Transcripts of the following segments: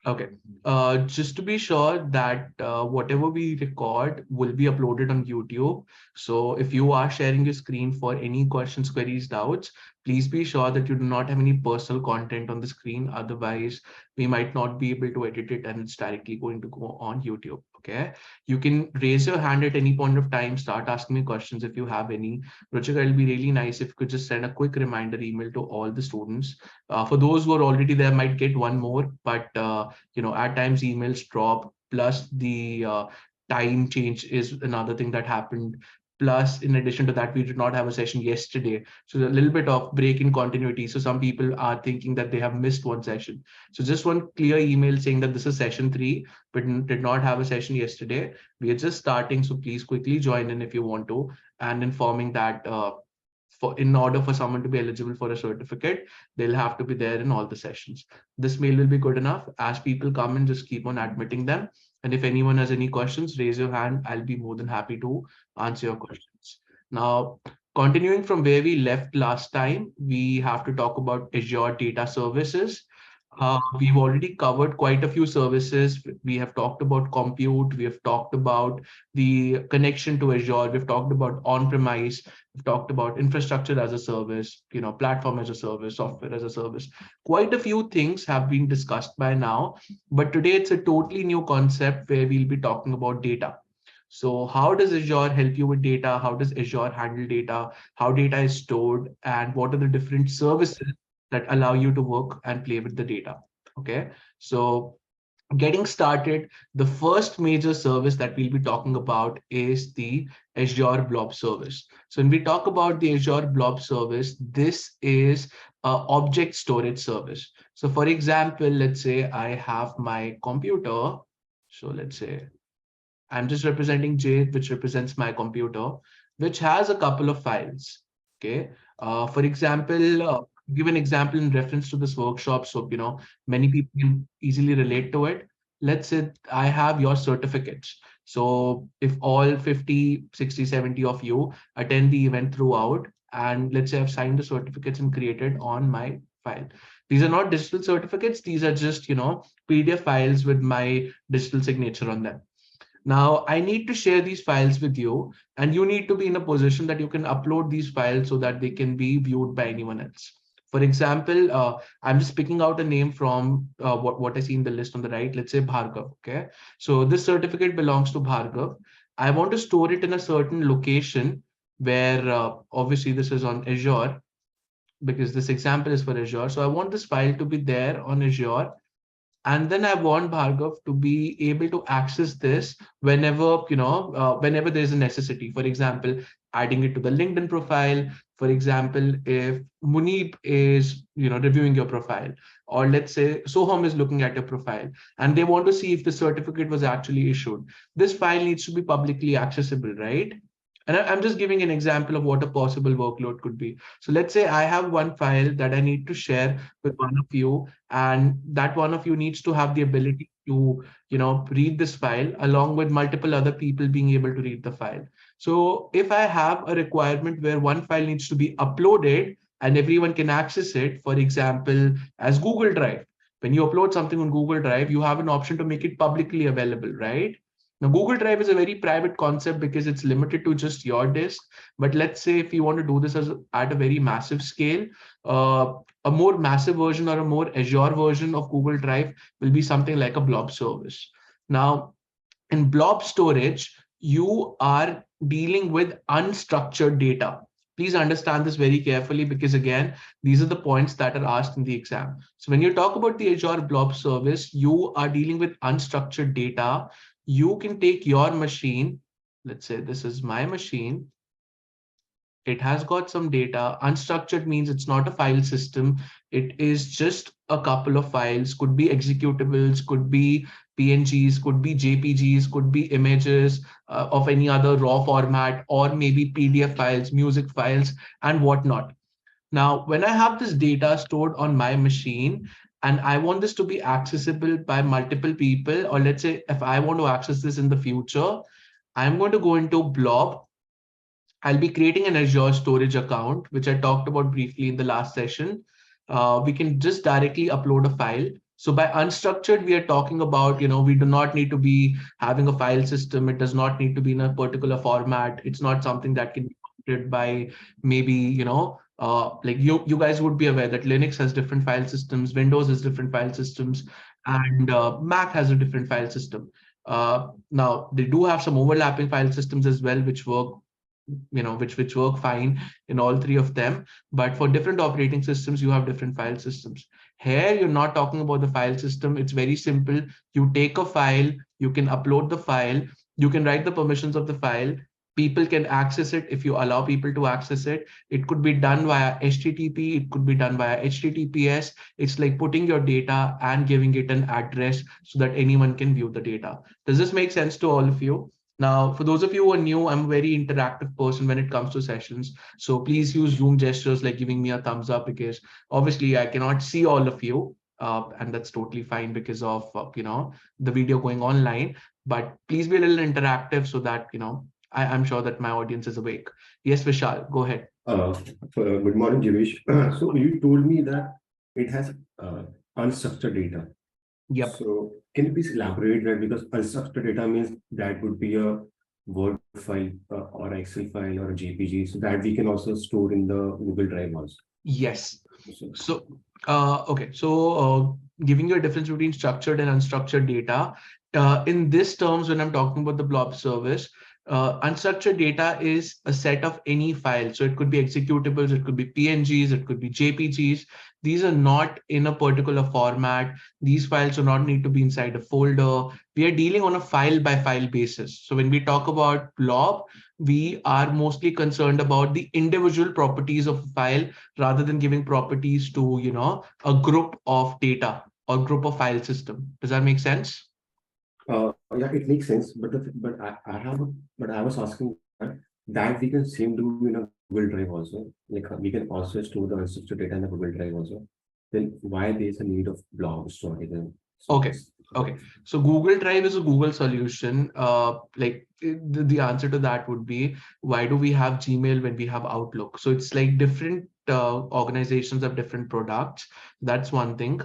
Okay. Just to be sure that whatever we record will be uploaded on YouTube. So if you are sharing your screen for any questions, queries, doubts, please be sure that you do not have any personal content on the screen. Otherwise, we might not be able to edit it and it's directly going to go on YouTube. Okay. You can raise your hand at any point of time, start asking me questions if you have any. Ruchika, it'll be really nice if you could just send a quick reminder email to all the students. For those who are already there, might get one more, but at times emails drop, plus the time change is another thing that happened. Plus, in addition to that, we did not have a session yesterday, so a little bit of break in continuity. So some people are thinking that they have missed one session. So just one clear email saying that this is session 3, but did not have a session yesterday. We are just starting, so please quickly join in if you want to, and informing that in order for someone to be eligible for a certificate, they'll have to be there in all the sessions. This mail will be good enough. As people come in, just keep on admitting them. And if anyone has any questions, raise your hand. I'll be more than happy to answer your questions. Now, continuing from where we left last time, we have to talk about Azure Data Services. We've already covered quite a few services. We have talked about compute. We have talked about the connection to Azure. We've talked about on-premise. We've talked about infrastructure as a service, platform as a service, software as a service. Quite a few things have been discussed by now, but today it's a totally new concept where we'll be talking about data. So how does Azure help you with data? How does Azure handle data? How data is stored? And what are the different services that allow you to work and play with the data? Okay, so getting started, the first major service that we'll be talking about is the Azure Blob Service. So when we talk about the Azure Blob Service, this is an object storage service. So for example, let's say I have my computer. So let's say I'm just representing J, which represents my computer, which has a couple of files. Okay. For example, give an example in reference to this workshop, so many people can easily relate to it. Let's say I have your certificates. So if all 50, 60, 70 of you attend the event throughout, and let's say I've signed the certificates and created on my file. These are not digital certificates. These are just, PDF files with my digital signature on them. Now, I need to share these files with you, and you need to be in a position that you can upload these files so that they can be viewed by anyone else. For example, I'm just picking out a name from what I see in the list on the right. Let's say Bhargav. Okay, so this certificate belongs to Bhargav. I want to store it in a certain location where obviously this is on Azure, because this example is for Azure. So I want this file to be there on Azure, and then I want Bhargav to be able to access this whenever, whenever there's a necessity. For example, adding it to the LinkedIn profile. For example, if Munib is, reviewing your profile, or let's say Soham is looking at your profile and they want to see if the certificate was actually issued. This file needs to be publicly accessible, right? And I'm just giving an example of what a possible workload could be. So let's say I have one file that I need to share with one of you, and that one of you needs to have the ability to, read this file along with multiple other people being able to read the file. So if I have a requirement where one file needs to be uploaded and everyone can access it, for example, as Google Drive, when you upload something on Google Drive, you have an option to make it publicly available, right? Now, Google Drive is a very private concept because it's limited to just your disk. But let's say if you want to do this at a very massive scale, a more massive version or a more Azure version of Google Drive will be something like a blob service. Now, in blob storage, you are dealing with unstructured data. Please understand this very carefully, because again, these are the points that are asked in the exam. So when you talk about the Azure blob service, you are dealing with unstructured data. You can take your machine. Let's say this is my machine. It has got some data. Unstructured means it's not a file system. It is just a couple of files, could be executables, could be PNGs, could be JPGs, could be images of any other raw format, or maybe PDF files, music files, and whatnot. Now, when I have this data stored on my machine and I want this to be accessible by multiple people, or let's say if I want to access this in the future, I'm going to go into Blob. I'll be creating an Azure storage account, which I talked about briefly in the last session. We can just directly upload a file. So by unstructured, we are talking about, we do not need to be having a file system. It does not need to be in a particular format. It's not something that can be created by maybe, like you guys would be aware that Linux has different file systems, Windows has different file systems, and Mac has a different file system. Now they do have some overlapping file systems as well, which work, which work fine in all three of them. But for different operating systems, you have different file systems. Here, you're not talking about the file system. It's very simple. You take a file, you can upload the file, you can write the permissions of the file. People can access it if you allow people to access it. It could be done via HTTP, it could be done via HTTPS. It's like putting your data and giving it an address so that anyone can view the data. Does this make sense to all of you? Now, for those of you who are new, I'm a very interactive person when it comes to sessions. So please use Zoom gestures like giving me a thumbs up, because obviously I cannot see all of you. And that's totally fine because of, the video going online. But please be a little interactive so that, I'm sure that my audience is awake. Yes, Vishal, go ahead. Good morning, Jivesh. So you told me that it has unstructured data. Yep. So can you please elaborate that? Because unstructured data means that would be a Word file or Excel file or a JPG, so that we can also store in the Google Drive also. Yes. So, So, okay. So, giving you a difference between structured and unstructured data. In this terms, when I'm talking about the blob service, unstructured data is a set of any file. So it could be executables, it could be PNGs, it could be JPGs. These are not in a particular format. These files do not need to be inside a folder. We are dealing on a file by file basis. So when we talk about blob, we are mostly concerned about the individual properties of a file rather than giving properties to, a group of data or group of file system. Does that make sense? yeah, it makes sense. But I was asking that we can same do in a Google Drive also. Like we can also store the unstructured data in the Google Drive also. Then why there is a need of blob storage and Okay. Okay. So Google Drive is a Google solution. The answer to that would be, why do we have Gmail when we have Outlook? So it's like different organizations have different products. That's one thing,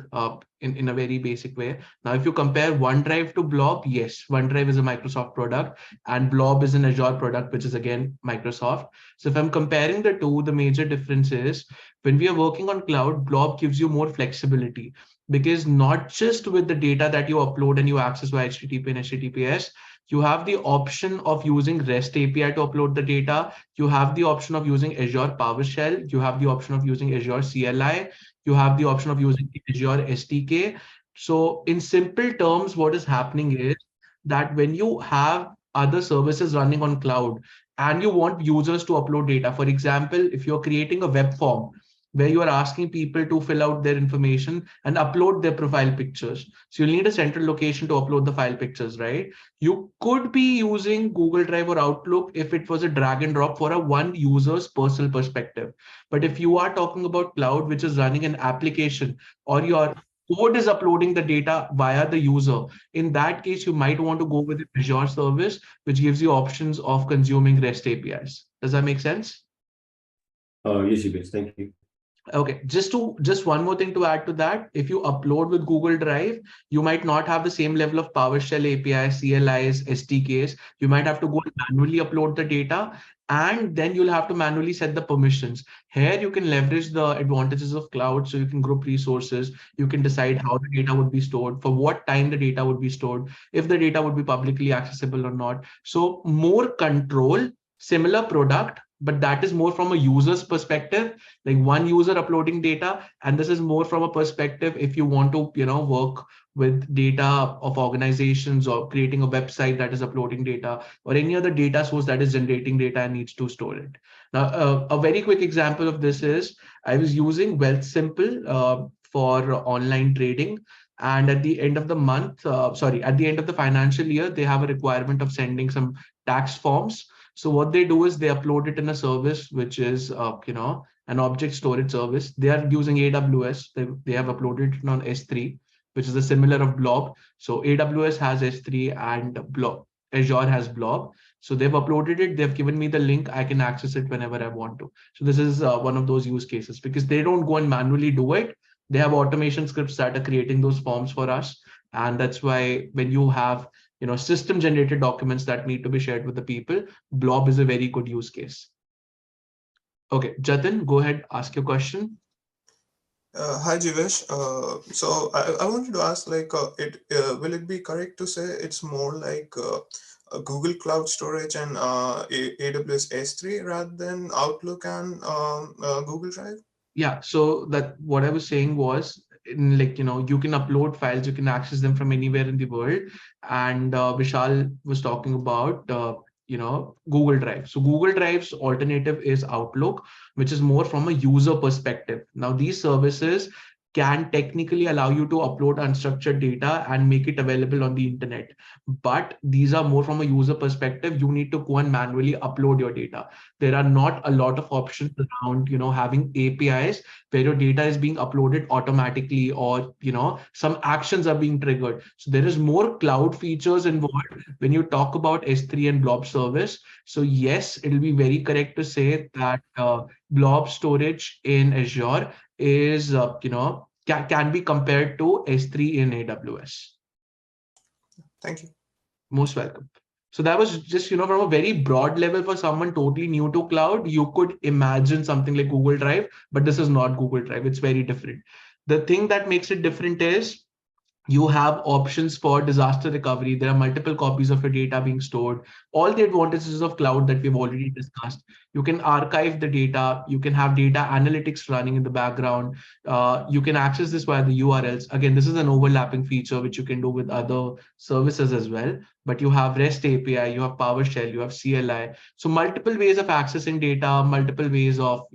in a very basic way. Now, if you compare OneDrive to Blob, yes, OneDrive is a Microsoft product and Blob is an Azure product, which is again Microsoft. So if I'm comparing the two, the major difference is when we are working on cloud, Blob gives you more flexibility, because not just with the data that you upload and you access via HTTP and HTTPS, you have the option of using REST API to upload the data. You have the option of using Azure PowerShell. You have the option of using Azure CLI. You have the option of using Azure SDK. So in simple terms, what is happening is that when you have other services running on cloud and you want users to upload data, for example, if you're creating a web form where you are asking people to fill out their information and upload their profile pictures. So you'll need a central location to upload the file pictures, right? You could be using Google Drive or Outlook if it was a drag and drop for a one user's personal perspective. But if you are talking about cloud, which is running an application, or your code is uploading the data via the user, in that case, you might want to go with the Azure service, which gives you options of consuming REST APIs. Does that make sense? yes, Jivesh, thank you. Okay, just one more thing to add to that. If you upload with Google Drive, you might not have the same level of PowerShell APIs, CLIs, SDKs. You might have to go and manually upload the data, and then you'll have to manually set the permissions. Here, you can leverage the advantages of cloud, so you can group resources. You can decide how the data would be stored, for what time the data would be stored, if the data would be publicly accessible or not. So more control, similar product, but that is more from a user's perspective, like one user uploading data. And this is more from a perspective if you want to, work with data of organizations or creating a website that is uploading data, or any other data source that is generating data and needs to store it. Now, a very quick example of this is I was using Wealth Simple for online trading. And at the end of the month, at the end of the financial year, they have a requirement of sending some tax forms. So what they do is they upload it in a service, which is, an object storage service. They are using AWS. They have uploaded it on S3, which is a similar of Blob. So AWS has S3 and Blob. Azure has Blob. So they've uploaded it. They've given me the link. I can access it whenever I want to. So this is one of those use cases, because they don't go and manually do it. They have automation scripts that are creating those forms for us. And that's why when you have, system generated documents that need to be shared with the people, Blob is a very good use case. Okay, Jatin, go ahead, ask your question. Hi Jivesh. So I wanted to ask, like, it will it be correct to say it's more like a Google Cloud Storage and AWS S3 rather than Outlook and Google Drive? Yeah, so that what I was saying was, like, you can upload files, you can access them from anywhere in the world. And Vishal was talking about, Google Drive. So Google Drive's alternative is Outlook, which is more from a user perspective. Now, these services can technically allow you to upload unstructured data and make it available on the internet. But these are more from a user perspective. You need to go and manually upload your data. There are not a lot of options around, having APIs where your data is being uploaded automatically, or some actions are being triggered. So there is more cloud features involved when you talk about S3 and Blob service. So yes, it'll be very correct to say that Blob storage in Azure is can be compared to S3 in AWS. Thank you. Most welcome. So that was just, from a very broad level for someone totally new to cloud. You could imagine something like Google Drive, but this is not Google Drive. It's very different. The thing that makes it different is you have options for disaster recovery. There are multiple copies of your data being stored. All the advantages of cloud that we've already discussed. You can archive the data. You can have data analytics running in the background. You can access this via the URLs. Again, this is an overlapping feature which you can do with other services as well. But you have REST API, you have PowerShell, you have CLI. So multiple ways of accessing data, multiple ways of,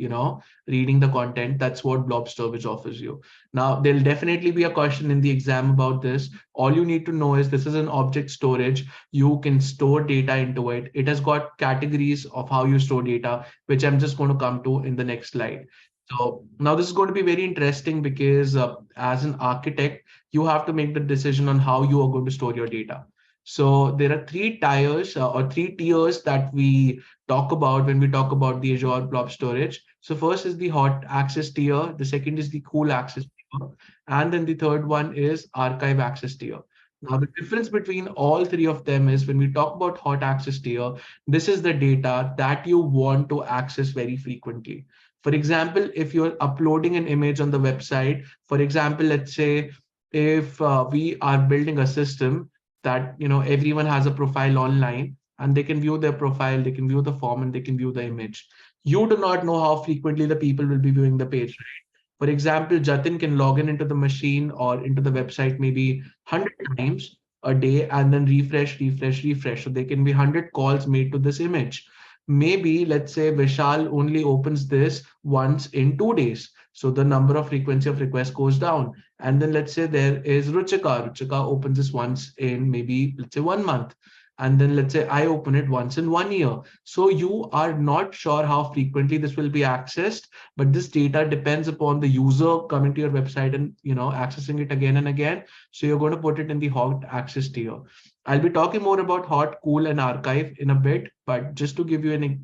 reading the content. That's what Blob Storage offers you. Now, there'll definitely be a question in the exam about this. All you need to know is this is an object storage. You can store data into it. It has got categories of how you store data, which I'm just going to come to in the next slide. So now this is going to be very interesting because as an architect, you have to make the decision on how you are going to store your data. So there are three tiers or three tiers that we talk about when we talk about the Azure Blob Storage. So first is the hot access tier. The second is the cool access tier. And then the third one is archive access tier. Now, the difference between all three of them is when we talk about hot access tier, this is the data that you want to access very frequently. For example, if you're uploading an image on the website, for example, let's say if we are building a system that everyone has a profile online and they can view their profile, they can view the form, and they can view the image. You do not know how frequently the people will be viewing the page, right? For example, Jatin can log in into the machine or into the website maybe 100 times a day and then refresh, refresh, refresh. So there can be 100 calls made to this image. Maybe let's say Vishal only opens this once in 2 days. So the number of frequency of requests goes down. And then let's say there is Ruchika. Ruchika opens this once in maybe, let's say, 1 month. And then let's say I open it once in 1 year. So you are not sure how frequently this will be accessed, but this data depends upon the user coming to your website and accessing it again and again. So you're going to put it in the hot access tier. I'll be talking more about hot, cool, and archive in a bit, but just to give you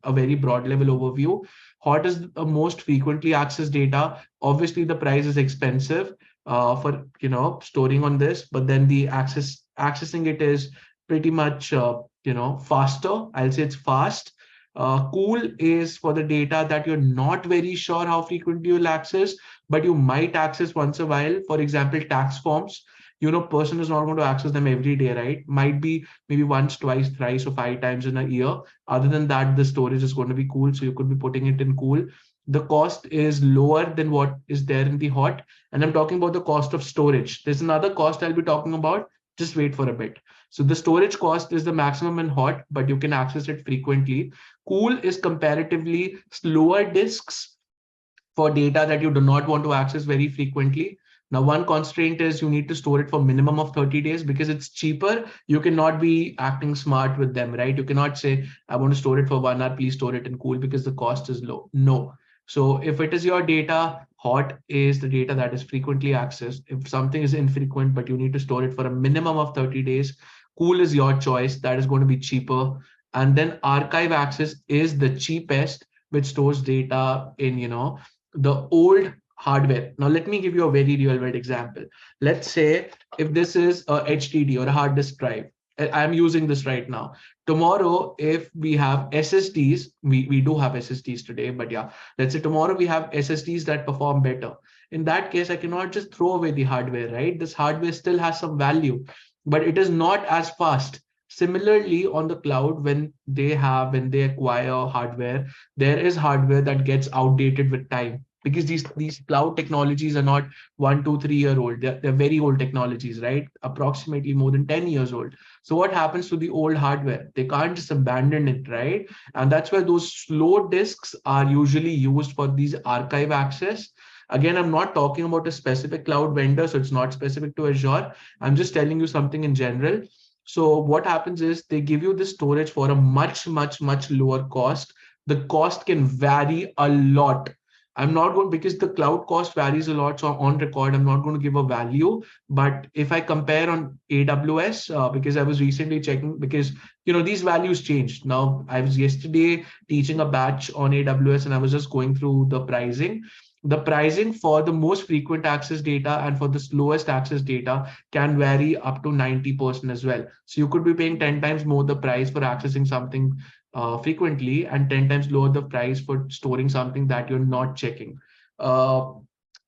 a very broad level overview, hot is the most frequently accessed data. Obviously, the price is expensive for storing on this, but then the accessing it is pretty much faster. I'll say it's fast. Cool is for the data that you're not very sure how frequently you'll access, but you might access once a while. For example, tax forms. Person is not going to access them every day, right? Might be maybe once, twice, thrice, or 5 times in a year. Other than that, the storage is going to be cool. So you could be putting it in cool. The cost is lower than what is there in the hot. And I'm talking about the cost of storage. There's another cost I'll be talking about. Just wait for a bit. So the storage cost is the maximum in hot, but you can access it frequently. Cool is comparatively slower disks for data that you do not want to access very frequently. Now, one constraint is you need to store it for minimum of 30 days because it's cheaper. You cannot be acting smart with them, right? You cannot say, I want to store it for 1 hour, please store it in cool because the cost is low. No. So if it is your data, hot is the data that is frequently accessed. If something is infrequent, but you need to store it for a minimum of 30 days, cool is your choice. That is going to be cheaper. And then archive access is the cheapest, which stores data in, the old hardware. Now, let me give you a very real world example. Let's say if this is a HDD or a hard disk drive, I'm using this right now. Tomorrow, if we have SSDs, we do have SSDs today, but yeah, let's say tomorrow we have SSDs that perform better. In that case, I cannot just throw away the hardware, right? This hardware still has some value, but it is not as fast. Similarly, on the cloud, when they acquire hardware, there is hardware that gets outdated with time, because these cloud technologies are not 1, 2, 3 year old. They're very old technologies, right? Approximately more than 10 years old. So what happens to the old hardware? They can't just abandon it, right? And that's why those slow disks are usually used for these archive access. Again, I'm not talking about a specific cloud vendor, so it's not specific to Azure. I'm just telling you something in general. So what happens is they give you the storage for a much, much, much lower cost. The cost can vary a lot. I'm not going, because the cloud cost varies a lot. So on record, I'm not going to give a value. But if I compare on AWS, because I was recently checking, because these values changed. Now, I was yesterday teaching a batch on AWS, and I was just going through the pricing. The pricing for the most frequent access data and for the slowest access data can vary up to 90% as well. So you could be paying 10 times more the price for accessing something frequently, and 10 times lower the price for storing something that you're not checking uh,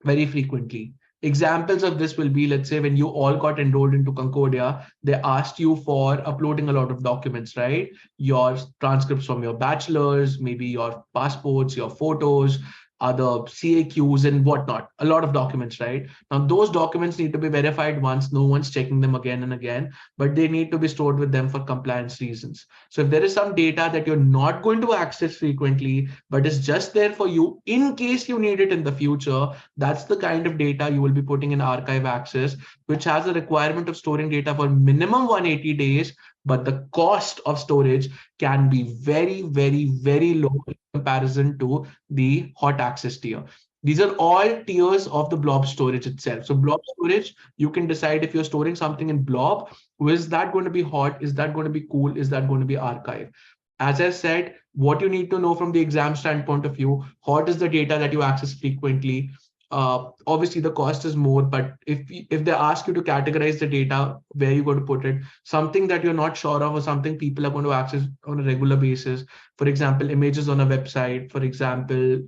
very frequently. Examples of this will be, let's say, when you all got enrolled into Concordia, they asked you for uploading a lot of documents, right? Your transcripts from your bachelor's, maybe your passports, your photos, other CAQs and whatnot, a lot of documents, right? Now, those documents need to be verified once, no one's checking them again and again, but they need to be stored with them for compliance reasons. So if there is some data that you're not going to access frequently, but is just there for you in case you need it in the future, that's the kind of data you will be putting in archive access, which has a requirement of storing data for minimum 180 days, but the cost of storage can be very, very, very low in comparison to the hot access tier. These are all tiers of the blob storage itself. So blob storage, you can decide if you're storing something in blob, is that going to be hot? Is that going to be cool? Is that going to be archive? As I said, what you need to know from the exam standpoint of view, hot is the data that you access frequently. Obviously, the cost is more, but if they ask you to categorize the data, where you going to put it, something that you're not sure of or something people are going to access on a regular basis. For example, images on a website, for example,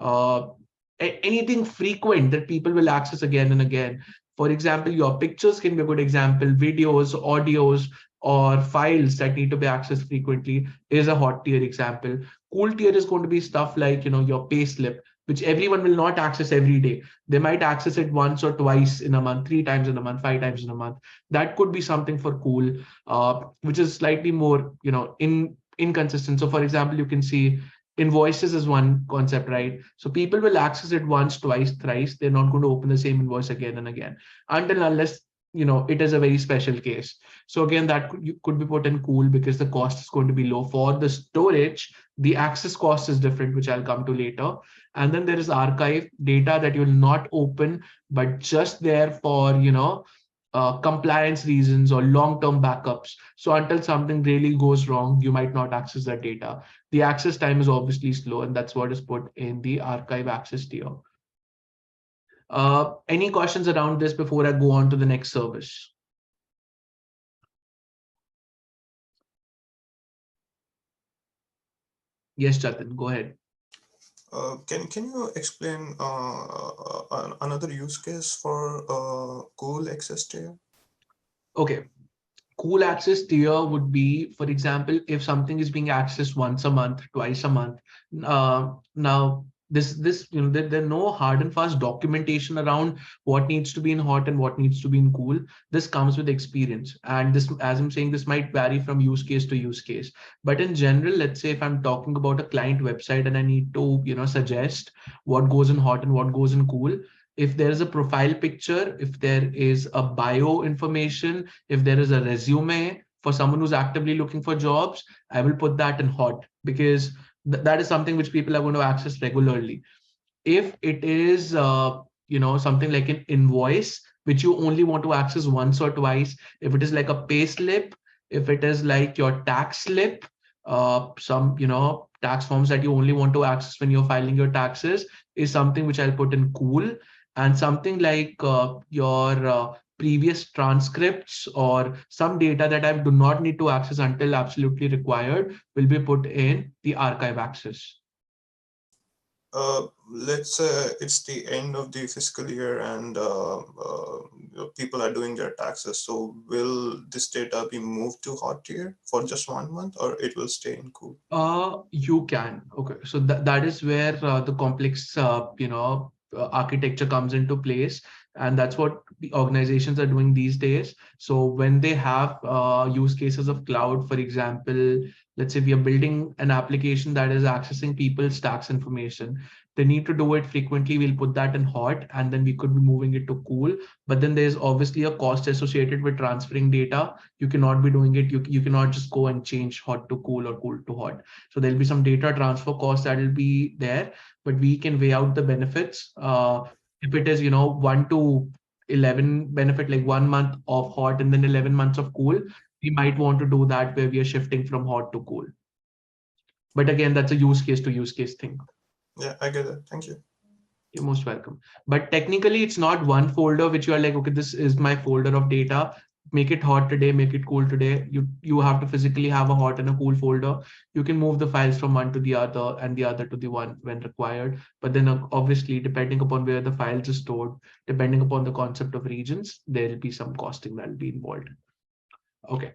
uh, anything frequent that people will access again and again. For example, your pictures can be a good example, videos, audios, or files that need to be accessed frequently is a hot tier example. Cool tier is going to be stuff like, your payslip, which everyone will not access every day. They might access it once or twice in a month, 3 times in a month, 5 times in a month. That could be something for cool, which is slightly more, inconsistent. So for example, you can see invoices is one concept, right? So people will access it once, twice, thrice. They're not going to open the same invoice again and again until unless it is a very special case. So again, that could be put in cool because the cost is going to be low. For the storage, the access cost is different, which I'll come to later. And then there is archive data that you'll not open, but just there for compliance reasons or long-term backups. So until something really goes wrong, you might not access that data. The access time is obviously slow, and that's what is put in the archive access tier. Any questions around this before I go on to the next service? Yes, Jatin, go ahead. Can you explain another use case for cool access tier? Okay. Cool access tier would be, for example, if something is being accessed once a month, twice a month. Now, there are no hard and fast documentation around what needs to be in hot and what needs to be in cool. This comes with experience, and this, as I'm saying, this might vary from use case to use case. But in general, let's say if I'm talking about a client website and I need to, suggest what goes in hot and what goes in cool. If there is a profile picture, if there is a bio information, if there is a resume for someone who's actively looking for jobs, I will put that in hot because that is something which people are going to access regularly. If it is, something like an invoice, which you only want to access once or twice, if it is like a pay slip, if it is like your tax slip, some, tax forms that you only want to access when you're filing your taxes is something which I'll put in cool, and something like your previous transcripts or some data that I do not need to access until absolutely required will be put in the archive access. Let's say it's the end of the fiscal year and people are doing their taxes. So will this data be moved to hot tier for just 1 month, or it will stay in cool? You can. Okay. So that is where the complex, architecture comes into place. And that's what the organizations are doing these days. So when they have use cases of cloud, for example, let's say we are building an application that is accessing people's tax information. They need to do it frequently. We'll put that in hot, and then we could be moving it to cool. But then there's obviously a cost associated with transferring data. You cannot be doing it. You cannot just go and change hot to cool or cool to hot. So there'll be some data transfer costs that will be there, but we can weigh out the benefits. If it is, 1 to 11 benefit, like 1 month of hot and then 11 months of cool, we might want to do that where we are shifting from hot to cool. But again, that's a use case to use case thing. Yeah, I get it. Thank you. You're most welcome. But technically, it's not one folder which you are like, okay, this is my folder of data. Make it hot today, make it cool today. You have to physically have a hot and a cool folder. You can move the files from one to the other and the other to the one when required. But then obviously, depending upon where the files are stored, depending upon the concept of regions, there will be some costing that will be involved. Okay.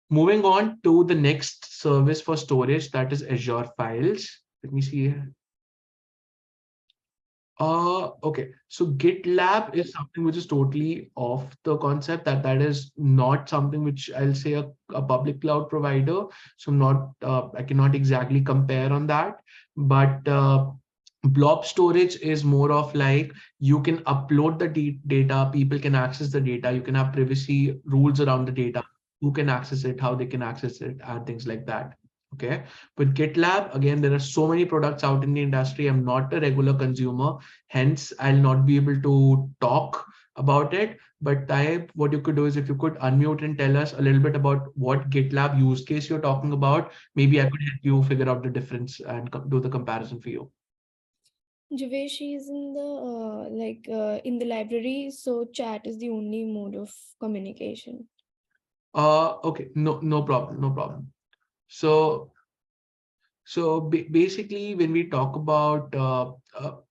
Moving on to the next service for storage, that is Azure Files. Let me see here. Okay. So GitLab is something which is totally off the concept, that is not something which I'll say a public cloud provider. So not I cannot exactly compare on that. But blob storage is more of like you can upload the data, people can access the data, you can have privacy rules around the data, who can access it, how they can access it, and things like that. Okay. With GitLab, again, there are so many products out in the industry. I'm not a regular consumer, hence I'll not be able to talk about it. But Taib, what you could do is if you could unmute and tell us a little bit about what GitLab use case you're talking about, maybe I could help you figure out the difference and do the comparison for you. Javesh is in the in the library, so chat is the only mode of communication. Okay, no problem, no problem. So basically, when we talk about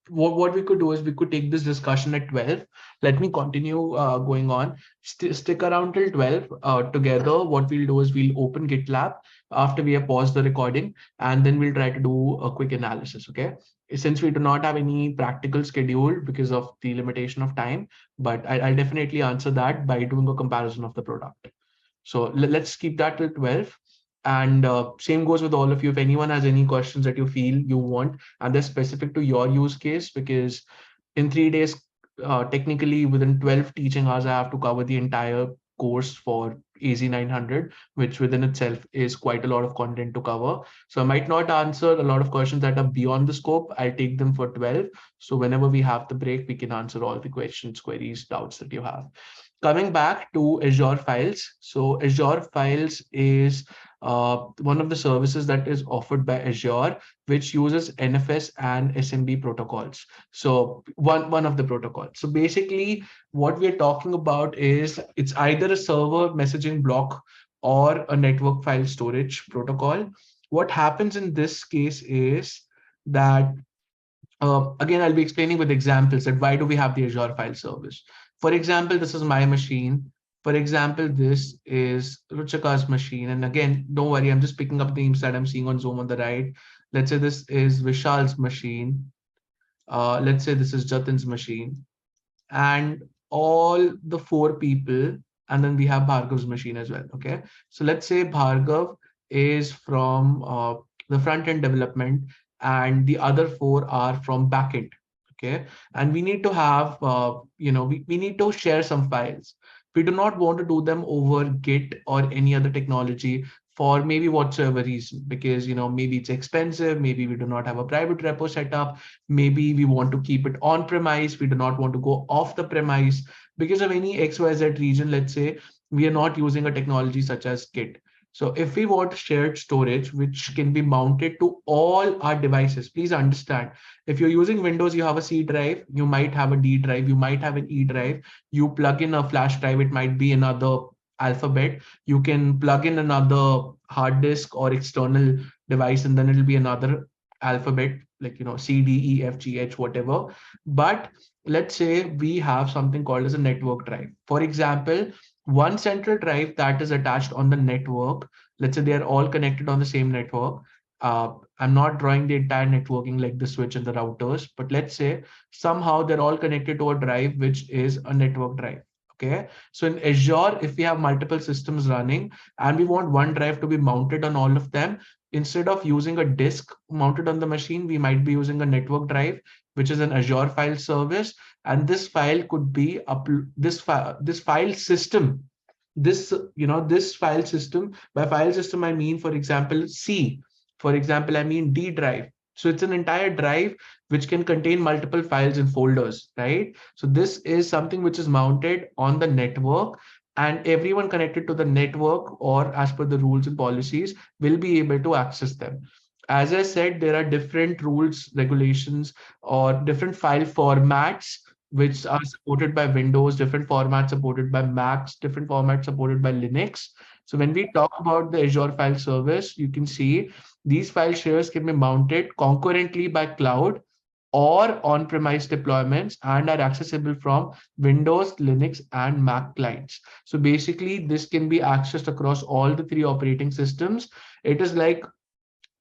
what we could do is we could take this discussion at 12. Let me continue going on. Stick around till 12. Together, what we'll do is we'll open GitLab after we have paused the recording, and then we'll try to do a quick analysis. Okay. Since we do not have any practical schedule because of the limitation of time, but I'll definitely answer that by doing a comparison of the product. So let's keep that till 12. And same goes with all of you. If anyone has any questions that you feel you want, and they're specific to your use case, because in 3 days, technically within 12 teaching hours, I have to cover the entire course for AZ-900, which within itself is quite a lot of content to cover. So I might not answer a lot of questions that are beyond the scope. I'll take them for 12. So whenever we have the break, we can answer all the questions, queries, doubts that you have. Coming back to Azure Files. So Azure Files is one of the services that is offered by Azure, which uses NFS and SMB protocols. So one of the protocols. So basically, what we're talking about is it's either a server messaging block or a network file storage protocol. What happens in this case is that again, I'll be explaining with examples that why do we have the Azure file service. For example, this is my machine. For example, this is Ruchika's machine. And again, don't worry, I'm just picking up names that I'm seeing on Zoom on the right. Let's say this is Vishal's machine. Let's say this is Jatin's machine. And all the 4 people, and then we have Bhargav's machine as well. Okay. So let's say Bhargav is from the front end development, and the other 4 are from backend. Okay. And we need to have, we need to share some files. We do not want to do them over Git or any other technology for maybe whatsoever reason, because, maybe it's expensive. Maybe we do not have a private repo set up. Maybe we want to keep it on premise. We do not want to go off the premise because of any XYZ reason. Let's say we are not using a technology such as Git. So if we want shared storage, which can be mounted to all our devices, please understand, if you're using Windows, you have a C drive, you might have a D drive, you might have an E drive, you plug in a flash drive, it might be another alphabet. You can plug in another hard disk or external device, and then it'll be another alphabet, like, C, D, E, F, G, H, whatever. But let's say we have something called as a network drive. For example, one central drive that is attached on the network. Let's say they are all connected on the same network. I'm not drawing the entire networking like the switch and the routers, but let's say somehow they're all connected to a drive, which is a network drive. Okay. So in Azure, if we have multiple systems running and we want one drive to be mounted on all of them, instead of using a disk mounted on the machine, we might be using a network drive, which is an Azure file service. And this file could be this file system, this file system. By file system, I mean, for example, C. For example, I mean D drive. So it's an entire drive which can contain multiple files and folders, right? So this is something which is mounted on the network, and everyone connected to the network, or as per the rules and policies, will be able to access them. As I said, there are different rules, regulations, or different file formats which are supported by Windows, different formats supported by Macs, different formats supported by Linux. So when we talk about the Azure file service, you can see these file shares can be mounted concurrently by cloud or on-premise deployments and are accessible from Windows, Linux, and Mac clients. So basically, this can be accessed across all the three operating systems. It is like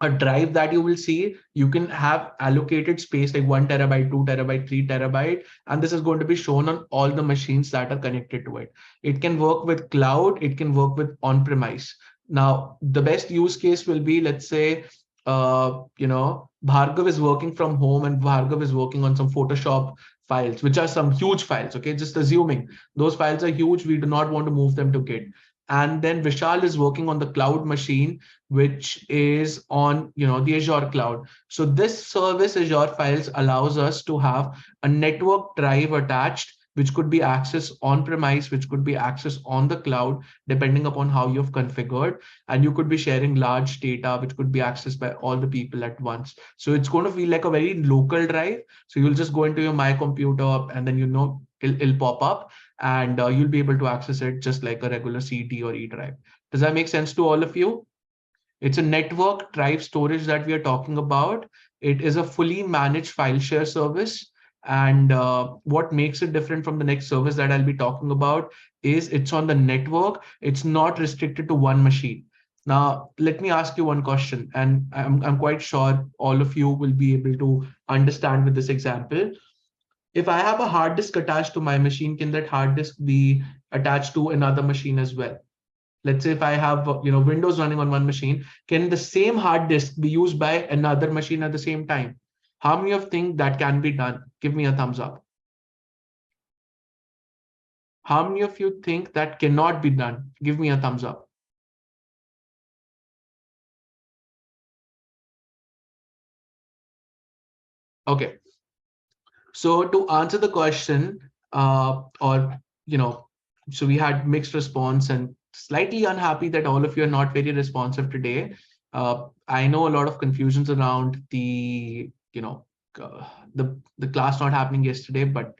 a drive that you will see. You can have allocated space like 1 TB, 2 TB, 3 TB, and this is going to be shown on all the machines that are connected to it. It can work with cloud, it can work with on-premise. Now, the best use case will be, let's say, Bhargav is working from home and Bhargav is working on some Photoshop files, which are some huge files. Okay, just assuming those files are huge, we do not want to move them to Git. And then Vishal is working on the cloud machine, which is on the Azure cloud. So this service Azure Files allows us to have a network drive attached, which could be accessed on premise, which could be accessed on the cloud, depending upon how you've configured. And you could be sharing large data, which could be accessed by all the people at once. So it's going to feel like a very local drive. So you'll just go into your My Computer, and then it'll pop up, and you'll be able to access it just like a regular CD or E drive. Does that make sense to all of you? It's a network drive storage that we are talking about. It is a fully managed file share service. And what makes it different from the next service that I'll be talking about is it's on the network. It's not restricted to one machine. Now, let me ask you one question, and I'm quite sure all of you will be able to understand with this example. If I have a hard disk attached to my machine, can that hard disk be attached to another machine as well? Let's say if I have Windows running on one machine, can the same hard disk be used by another machine at the same time? How many of you think that can be done? Give me a thumbs up. How many of you think that cannot be done? Give me a thumbs up. Okay. So to answer the question, so we had mixed response, and slightly unhappy that all of you are not very responsive today. I know a lot of confusions around the class not happening yesterday, but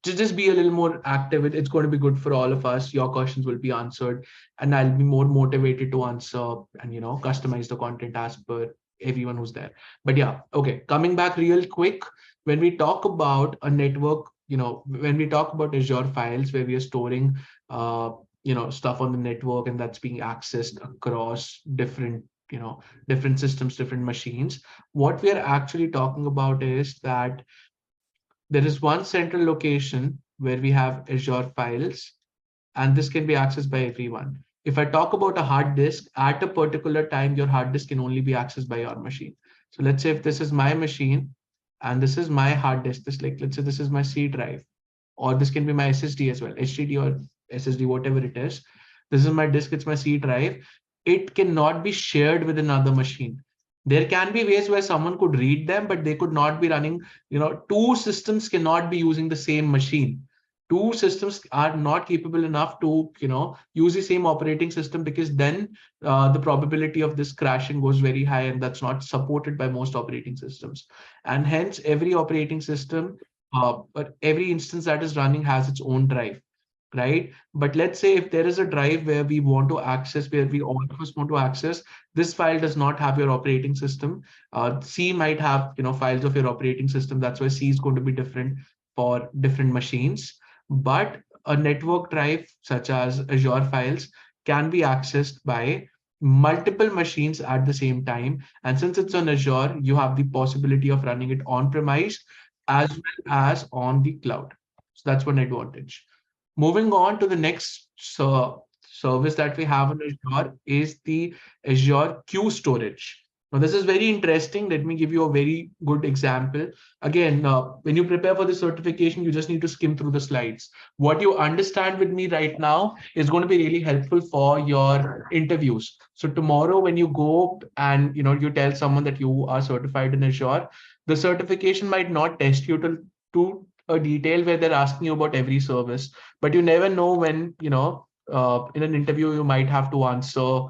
just be a little more active. It's going to be good for all of us. Your questions will be answered, and I'll be more motivated to answer and customize the content as per everyone who's there. But yeah, okay, coming back real quick, when we talk about a network, when we talk about Azure files where we are storing stuff on the network, and that's being accessed across different systems, different machines, what we are actually talking about is that there is one central location where we have Azure files, and this can be accessed by everyone. If I talk about a hard disk, at a particular time, your hard disk can only be accessed by your machine. So let's say if this is my machine and this is my hard disk, let's say this is my C drive, or this can be my SSD as well, HDD or SSD, whatever it is. This is my disk, it's my C drive. It cannot be shared with another machine. There can be ways where someone could read them, but they could not be running, two systems cannot be using the same machine. two systems are not capable enough to use the same operating system, because then the probability of this crashing goes very high, and that's not supported by most operating systems. And hence every operating system, but every instance that is running has its own drive, right? But let's say if there is a drive where we want to access, where we all of us want to access, this file does not have your operating system. C might have files of your operating system. That's why C is going to be different for different machines. But a network drive such as Azure files can be accessed by multiple machines at the same time. And since it's on Azure, you have the possibility of running it on premise as well as on the cloud. So that's one advantage. Moving on to the next service that we have on Azure is the Azure Queue Storage. Now, this is very interesting. Let me give you a very good example. Again, when you prepare for the certification, you just need to skim through the slides. What you understand with me right now is going to be really helpful for your interviews. So tomorrow, when you go and you tell someone that you are certified in Azure, the certification might not test you to a detail where they're asking you about every service, but you never know when in an interview you might have to answer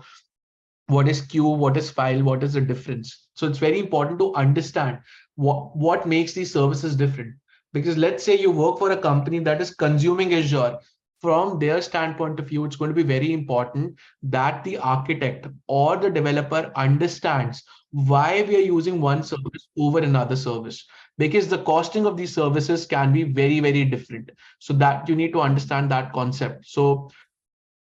what is queue, what is file, what is the difference. So it's very important to understand what makes these services different. Because let's say you work for a company that is consuming Azure. From their standpoint of view, it's going to be very important that the architect or the developer understands why we are using one service over another service, because the costing of these services can be very, very different. So that you need to understand that concept. So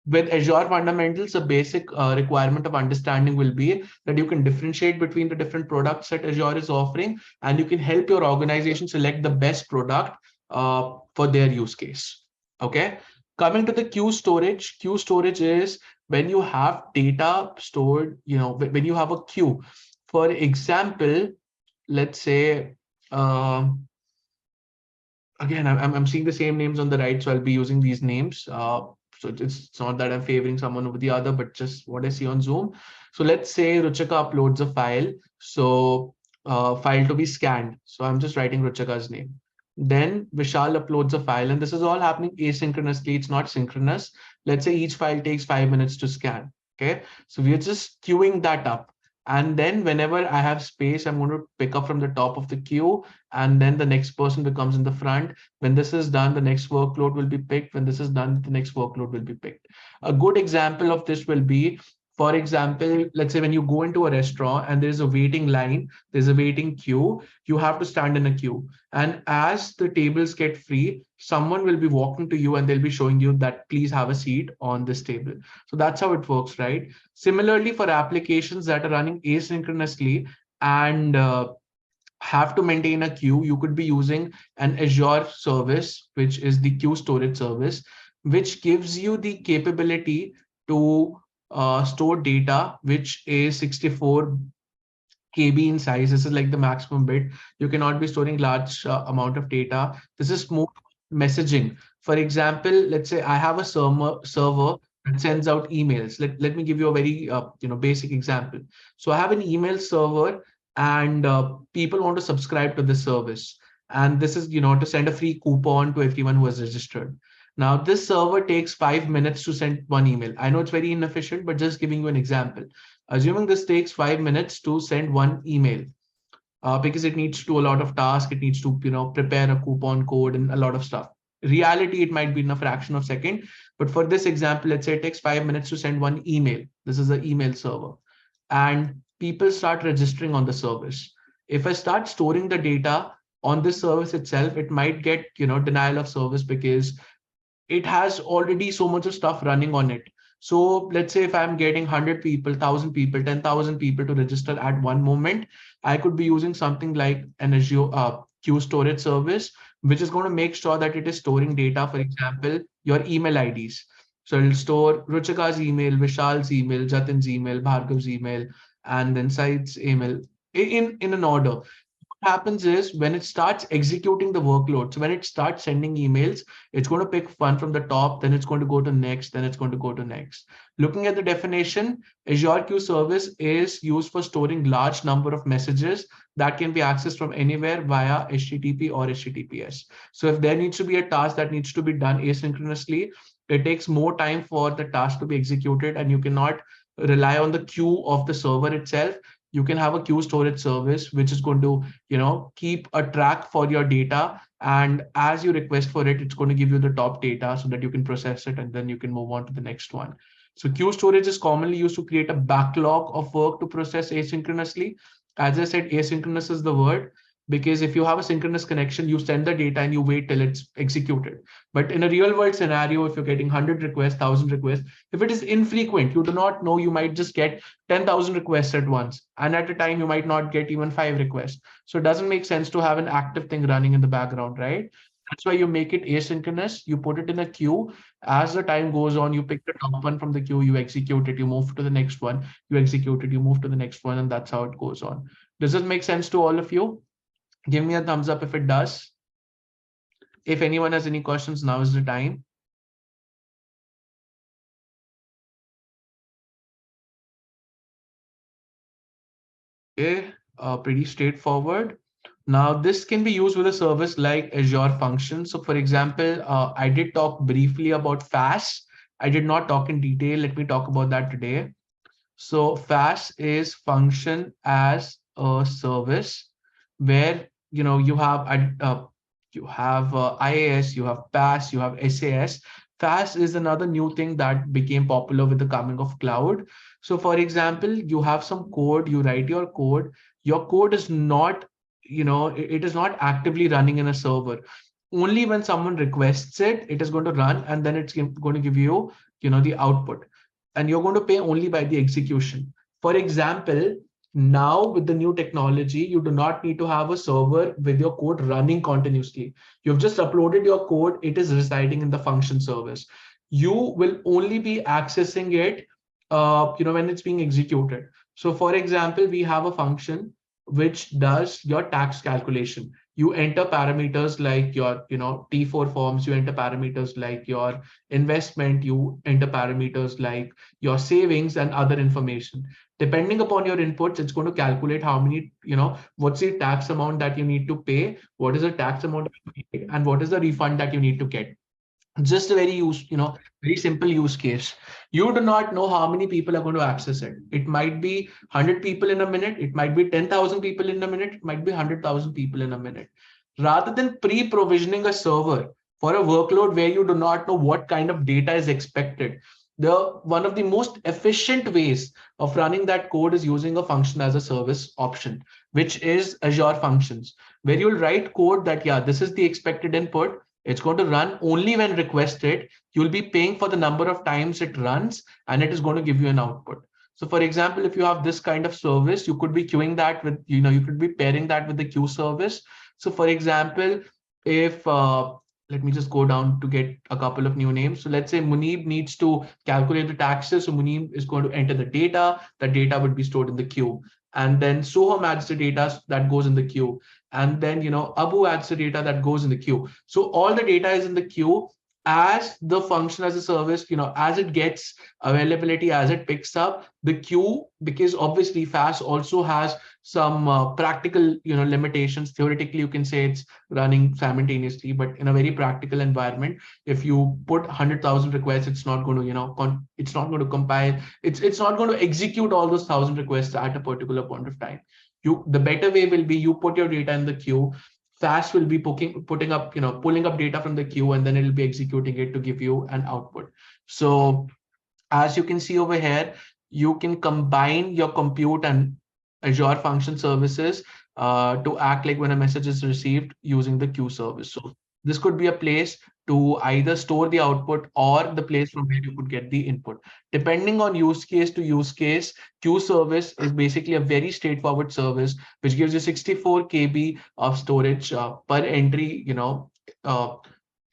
with Azure fundamentals, a basic requirement of understanding will be that you can differentiate between the different products that Azure is offering, and you can help your organization select the best product for their use case. Okay. Coming to the queue storage is when you have data stored, when you have a queue. For example, let's say, again, I'm seeing the same names on the right, so I'll be using these names. So it's not that I'm favoring someone over the other, but just what I see on Zoom. So let's say Ruchika uploads a file. So file to be scanned. So I'm just writing Ruchika's name. Then Vishal uploads a file, and this is all happening asynchronously. It's not synchronous. Let's say each file takes 5 minutes to scan. Okay. So we're just queuing that up. And then whenever I have space, I'm going to pick up from the top of the queue, and then the next person becomes in the front. When this is done, the next workload will be picked. When this is done, the next workload will be picked. A good example of this will be, for example, let's say when you go into a restaurant and there's a waiting line, there's a waiting queue, you have to stand in a queue. And as the tables get free, someone will be walking to you and they'll be showing you that please have a seat on this table. So that's how it works, right? Similarly, for applications that are running asynchronously and have to maintain a queue, you could be using an Azure service, which is the queue storage service, which gives you the capability to store data, which is 64 KB in size. This is like the maximum bit. You cannot be storing large amount of data. This is more messaging. For example, let's say I have a server that sends out emails. Let me give you a very basic example. So I have an email server, and people want to subscribe to this service. And this is to send a free coupon to everyone who has registered. Now, this server takes 5 minutes to send one email. I know it's very inefficient, but just giving you an example. Assuming this takes 5 minutes to send one email, because it needs to do a lot of tasks, it needs to prepare a coupon code and a lot of stuff. Reality, it might be in a fraction of a second, but for this example, let's say it takes 5 minutes to send one email. This is an email server, and people start registering on the service. If I start storing the data on this service itself, it might get denial of service, because it has already so much of stuff running on it. So let's say if I'm getting 100 people, 1,000 people, 10,000 people to register at one moment, I could be using something like an Azure queue storage service, which is going to make sure that it is storing data, for example, your email IDs. So it'll store Ruchika's email, Vishal's email, Jatin's email, Bhargav's email, and then Said's email in an order. happens is when it starts executing the workload, so when it starts sending emails, it's going to pick one from the top, then it's going to go to next, then it's going to go to next. Looking at the definition, Azure Queue Service is used for storing large number of messages that can be accessed from anywhere via HTTP or HTTPS. So if there needs to be a task that needs to be done asynchronously, it takes more time for the task to be executed, and you cannot rely on the queue of the server itself. You can have a queue storage service which is going to keep a track for your data, and as you request for it, it's going to give you the top data so that you can process it and then you can move on to the next one. So queue storage is commonly used to create a backlog of work to process asynchronously. As I said, asynchronous is the word, because if you have a synchronous connection, you send the data and you wait till it's executed. But in a real world scenario, if you're getting 100 requests, 1,000 requests, if it is infrequent, you do not know, you might just get 10,000 requests at once. And at a time, you might not get even 5 requests. So it doesn't make sense to have an active thing running in the background, right? That's why you make it asynchronous. You put it in a queue. As the time goes on, you pick the top one from the queue, you execute it, you move to the next one, you execute it, you move to the next one, and that's how it goes on. Does this make sense to all of you? Give me a thumbs up if it does. If anyone has any questions, now is the time. Okay, pretty straightforward. Now, this can be used with a service like Azure Functions. So for example, I did talk briefly about FAS. I did not talk in detail. Let me talk about that today. So FAS is function as a service, where you have IaaS, you have PaaS, you have SaaS. FAS is another new thing that became popular with the coming of cloud. So for example, you have some code, you write your code is not, it is not actively running in a server. Only when someone requests it, it is going to run, and then it's going to give you, the output, and you're going to pay only by the execution. For example, now with the new technology, you do not need to have a server with your code running continuously. You've just uploaded your code, it is residing in the function service. You will only be accessing it when it's being executed. So for example, we have a function which does your tax calculation. You enter parameters like your T4 forms, you enter parameters like your investment, you enter parameters like your savings and other information. Depending upon your inputs, it's going to calculate how many, what's the tax amount that you need to pay, what is the tax amount, and what is the refund that you need to get. Just a very simple use case. You do not know how many people are going to access it. It might be 100 people in a minute, it might be 10,000 people in a minute, it might be 100,000 people in a minute. Rather than pre-provisioning a server for a workload where you do not know what kind of data is expected, the one of the most efficient ways of running that code is using a function as a service option, which is Azure Functions, where you'll write code that, yeah, this is the expected input. It's going to run only when requested. You'll be paying for the number of times it runs, and it is going to give you an output. So for example, if you have this kind of service, you could be queuing that with, you could be pairing that with the queue service. So for example, if let me just go down to get a couple of new names. So let's say Muneeb needs to calculate the taxes. So Muneeb is going to enter the data. The data would be stored in the queue. And then Soham adds the data that goes in the queue. And then, Abu adds the data that goes in the queue. So all the data is in the queue. As the function as a service, as it gets availability, as it picks up the queue, because obviously FAS also has some practical, limitations. Theoretically, you can say it's running simultaneously, but in a very practical environment, if you put 100,000 requests, it's not going to, it's not going to compile. It's not going to execute all those 1,000 requests at a particular point of time. The better way will be you put your data in the queue. FAS will be putting up, pulling up data from the queue, and then it'll be executing it to give you an output. So as you can see over here, you can combine your compute and Azure function services to act like when a message is received using the queue service. So this could be a place to either store the output or the place from where you could get the input. Depending on use case to use case, queue service is basically a very straightforward service, which gives you 64 KB of storage per entry, so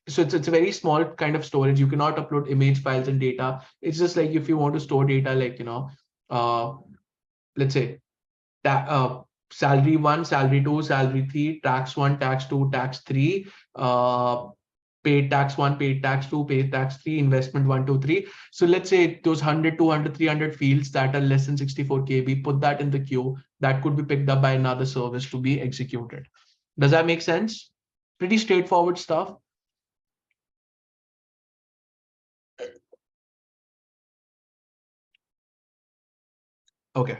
it's a very small kind of storage. You cannot upload image files and data. It's just like if you want to store data, like, uh, let's say that salary 1, salary 2, salary 3, tax 1, tax 2, tax 3, paid tax 1, paid tax 2, paid tax 3, investment 1, 2, 3. So let's say those 100, 200, 300 fields that are less than 64 KB, put that in the queue. That could be picked up by another service to be executed. Does that make sense? Pretty straightforward stuff. Okay.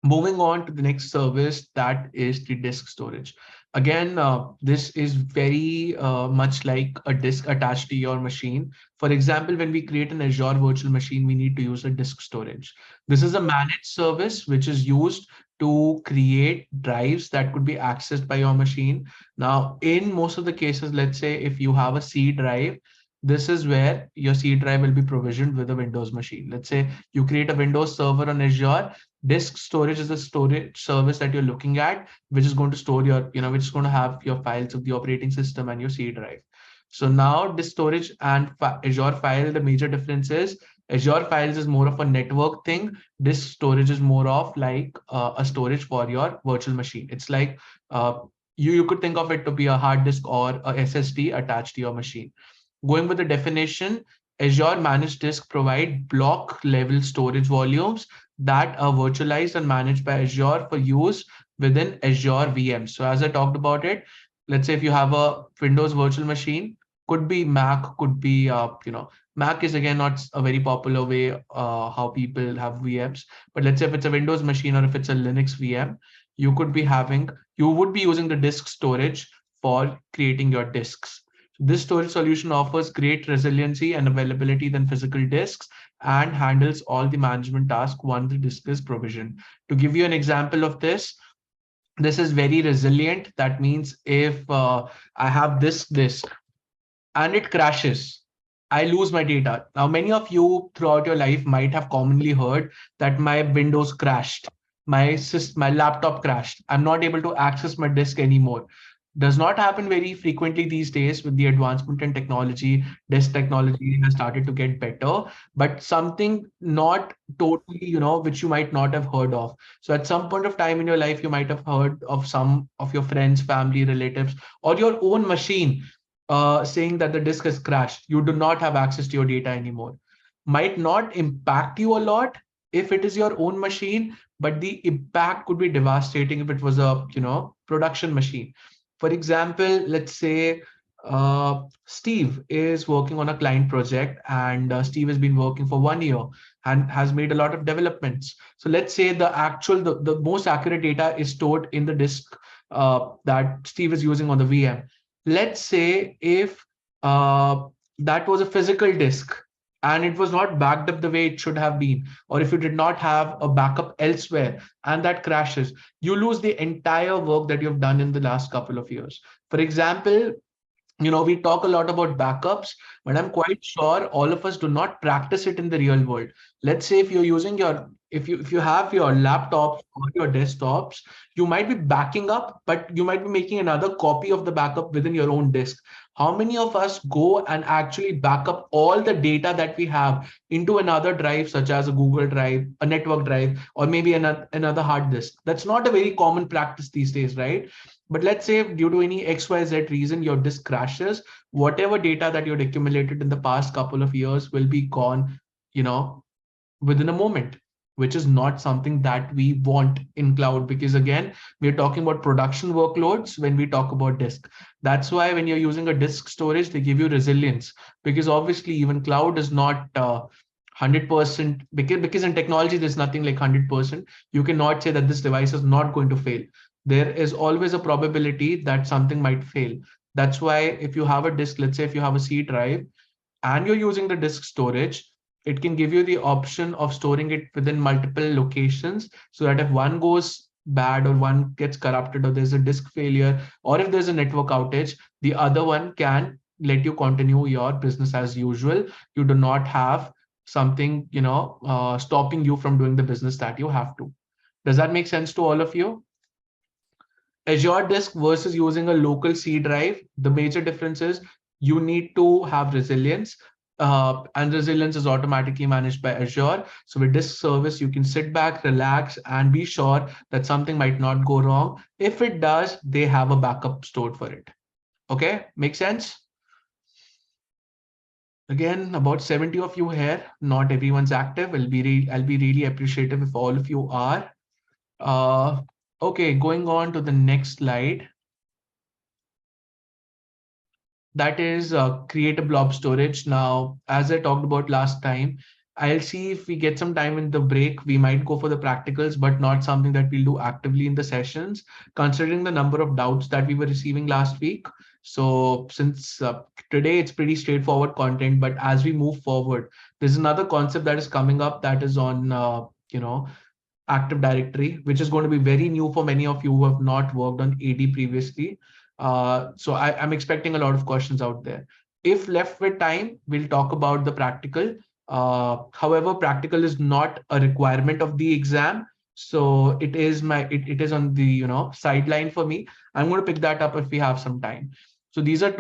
Moving on to the next service, that is the disk storage. Again, this is very much like a disk attached to your machine. For example, when we create an Azure virtual machine, we need to use a disk storage. This is a managed service which is used to create drives that could be accessed by your machine. Now, in most of the cases, let's say if you have a C drive, this is where your C drive will be provisioned with a Windows machine. Let's say you create a Windows server on Azure. Disk storage is the storage service that you're looking at, which is going to store your, which is going to have your files of the operating system and your C drive. So now disk storage and Azure file, the major difference is Azure files is more of a network thing. Disk storage is more of like a storage for your virtual machine. It's like you could think of it to be a hard disk or a SSD attached to your machine. Going with the definition, Azure Managed Disk provide block level storage volumes that are virtualized and managed by Azure for use within Azure VMs. So as I talked about it, let's say if you have a Windows virtual machine, could be Mac, could be, Mac is again not a very popular way how people have VMs. But let's say if it's a Windows machine or if it's a Linux VM, you would be using the disk storage for creating your disks. This storage solution offers great resiliency and availability than physical disks and handles all the management tasks once the disk is provisioned. To give you an example of this is very resilient. That means if I have this disk and it crashes, I lose my data. Now, many of you throughout your life might have commonly heard that my Windows crashed, my laptop crashed. I'm not able to access my disk anymore. Does not happen very frequently these days. With the advancement in technology, disk technology has started to get better, but something not totally, which you might not have heard of. So at some point of time in your life, you might have heard of some of your friends, family, relatives, or your own machine saying that the disk has crashed. You do not have access to your data anymore. Might not impact you a lot if it is your own machine, but the impact could be devastating if it was a production machine. For example, let's say Steve is working on a client project, and Steve has been working for 1 year and has made a lot of developments. So let's say the most accurate data is stored in the disk that Steve is using on the VM. Let's say if that was a physical disk and it was not backed up the way it should have been, or if you did not have a backup elsewhere and that crashes, you lose the entire work that you've done in the last couple of years. For example, we talk a lot about backups, but I'm quite sure all of us do not practice it in the real world. Let's say if you're using if you have your laptops or your desktops, you might be backing up, but you might be making another copy of the backup within your own disk. How many of us go and actually back up all the data that we have into another drive, such as a Google Drive, a network drive, or maybe another hard disk? That's not a very common practice these days, right? But let's say due to any XYZ reason, your disk crashes, whatever data that you had accumulated in the past couple of years will be gone, within a moment, which is not something that we want in cloud, because again, we're talking about production workloads when we talk about disk. That's why when you're using a disk storage, they give you resilience, because obviously even cloud is not 100%, because in technology, there's nothing like 100%. You cannot say that this device is not going to fail. There is always a probability that something might fail. That's why if you have a disk, let's say if you have a C drive and you're using the disk storage, it can give you the option of storing it within multiple locations, so that if one goes bad or one gets corrupted or there's a disk failure or if there's a network outage, the other one can let you continue your business as usual. You do not have something stopping you from doing the business that you have to. Does that make sense to all of you? Azure Disk versus using a local C drive, the major difference is you need to have resilience. and resilience is automatically managed by Azure. So with this service, you can sit back, relax, and be sure that something might not go wrong. If it does, they have a backup stored for it. Okay, make sense? Again, about 70 of you here. Not everyone's active. I'll be really appreciative if all of you are. Okay, going on to the next slide. That is create a blob storage. Now, as I talked about last time, I'll see if we get some time in the break. We might go for the practicals, but not something that we'll do actively in the sessions, considering the number of doubts that we were receiving last week. So since today it's pretty straightforward content, but as we move forward, there's another concept that is coming up that is on, Active Directory, which is going to be very new for many of you who have not worked on AD previously. So I'm expecting a lot of questions out there. If left with time, we'll talk about the practical. However, practical is not a requirement of the exam. So it is on the sideline for me. I'm going to pick that up if we have some time. So these are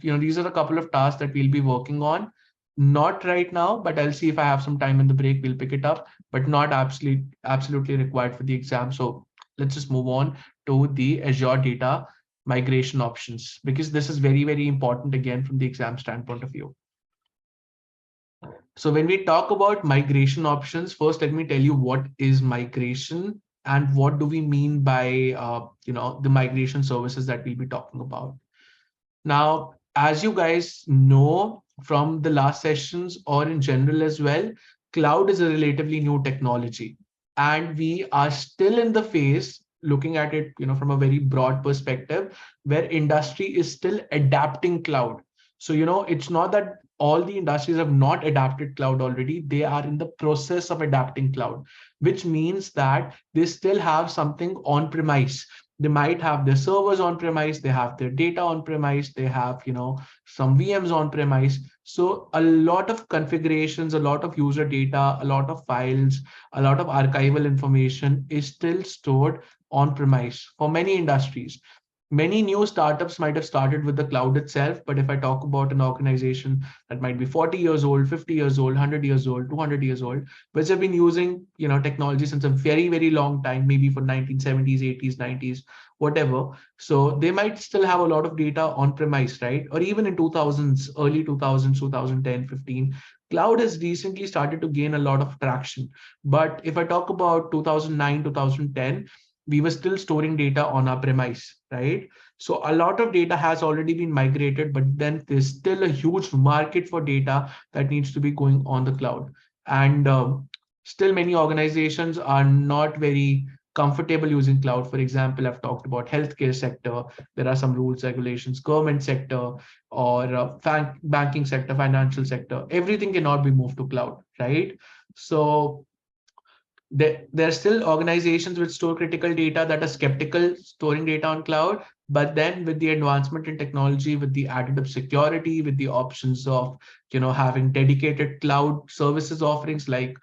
these are a couple of tasks that we'll be working on. Not right now, but I'll see if I have some time in the break. We'll pick it up, but not absolutely required for the exam. So let's just move on to the Azure data migration options, because this is very, very important again from the exam standpoint of view. So when we talk about migration options, first let me tell you what is migration and what do we mean by the migration services that we'll be talking about. Now, as you guys know from the last sessions or in general as well, cloud is a relatively new technology, and we are still in the phase looking at it, from a very broad perspective, where industry is still adapting cloud. So, it's not that all the industries have not adapted cloud already. They are in the process of adapting cloud, which means that they still have something on premise. They might have their servers on premise, they have their data on premise, they have some VMs on premise. So a lot of configurations, a lot of user data, a lot of files, a lot of archival information is still stored on premise for many industries. Many new startups might have started with the cloud itself, but if I talk about an organization that might be 40 years old, 50 years old, 100 years old, 200 years old, which have been using technology since a very, very long time, maybe for 1970s, 80s, 90s, whatever. So they might still have a lot of data on premise, right? Or even in 2000s, early 2000s, 2010, 15, cloud has recently started to gain a lot of traction. But if I talk about 2009, 2010, we were still storing data on our premise, right? So a lot of data has already been migrated, but then there's still a huge market for data that needs to be going on the cloud. And still many organizations are not very comfortable using cloud. For example, I've talked about healthcare sector. There are some rules, regulations, government sector, or banking sector, financial sector. Everything cannot be moved to cloud, right? So there are still organizations which store critical data that are skeptical storing data on cloud. But then with the advancement in technology, with the added of security, with the options of having dedicated cloud services offerings, like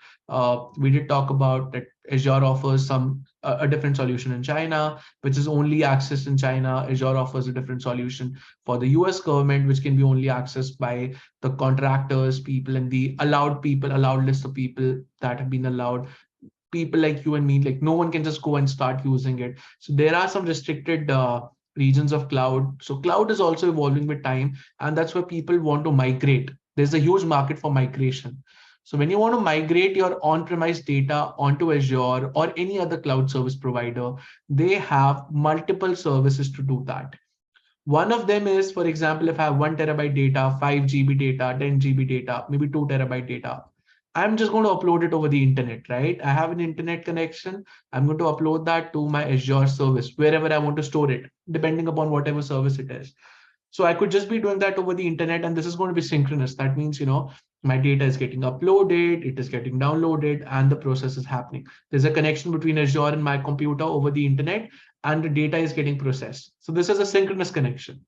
we did talk about that Azure offers a different solution in China, which is only accessed in China. Azure offers a different solution for the US government, which can be only accessed by the contractors, people, and the allowed list of people that have been allowed. People like you and me, like no one can just go and start using it. So there are some restricted regions of cloud. So cloud is also evolving with time, and that's where people want to migrate. There's a huge market for migration. So when you want to migrate your on-premise data onto Azure or any other cloud service provider, they have multiple services to do that. One of them is, for example, if I have 1 terabyte data, 5 GB data, 10 GB data, maybe 2 terabyte data, I'm just going to upload it over the internet, right? I have an internet connection. I'm going to upload that to my Azure service, wherever I want to store it, depending upon whatever service it is. So I could just be doing that over the internet, and this is going to be synchronous. That means, my data is getting uploaded, it is getting downloaded, and the process is happening. There's a connection between Azure and my computer over the internet, and the data is getting processed. So this is a synchronous connection.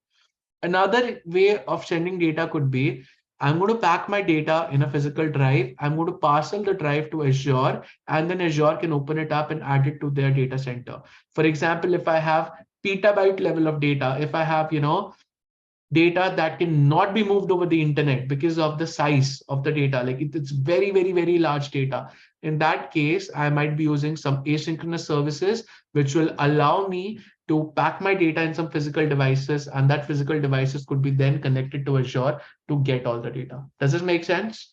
Another way of sending data could be, I'm going to pack my data in a physical drive. I'm going to parcel the drive to Azure, and then Azure can open it up and add it to their data center. For example, if I have petabyte level of data, if I have, data that cannot be moved over the internet because of the size of the data. Like it's very, very, very large data. In that case, I might be using some asynchronous services, which will allow me to pack my data in some physical devices, and that physical devices could be then connected to Azure to get all the data. Does this make sense?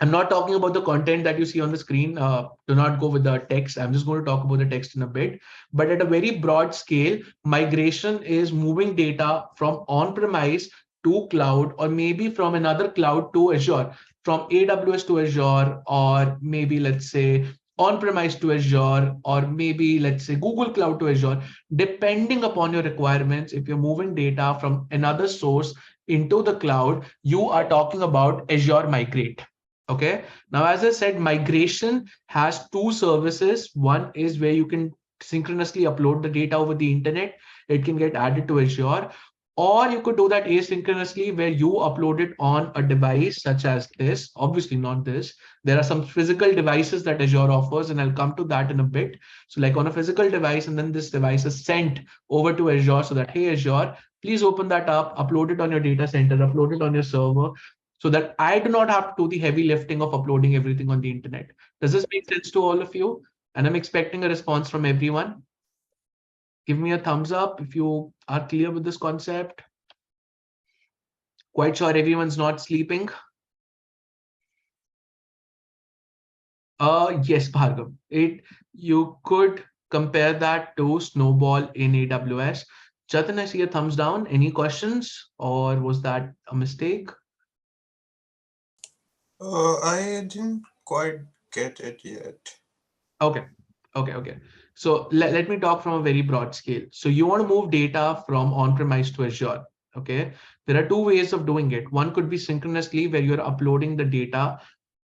I'm not talking about the content that you see on the screen. Do not go with the text. I'm just going to talk about the text in a bit. But at a very broad scale, migration is moving data from on-premise to cloud, or maybe from another cloud to Azure, from AWS to Azure, or maybe let's say on-premise to Azure, or maybe let's say Google Cloud to Azure, depending upon your requirements. If you're moving data from another source into the cloud, you are talking about Azure Migrate. Okay. Now, as I said, migration has two services. One is where you can synchronously upload the data over the internet. It can get added to Azure, or you could do that asynchronously where you upload it on a device such as this. Obviously not this. There are some physical devices that Azure offers, and I'll come to that in a bit. So like on a physical device, and then this device is sent over to Azure so that, hey, Azure, please open that up, upload it on your data center, upload it on your server, so that I do not have to do the heavy lifting of uploading everything on the internet. Does this make sense to all of you? And I'm expecting a response from everyone. Give me a thumbs up if you are clear with this concept. Quite sure everyone's not sleeping. Yes, Bhargav. You could compare that to Snowball in AWS. Jatin, I see a thumbs down. Any questions, or was that a mistake? I didn't quite get it yet. Okay. Okay. So let me talk from a very broad scale. So you want to move data from on-premise to Azure. Okay. There are two ways of doing it. One could be synchronously, where you're uploading the data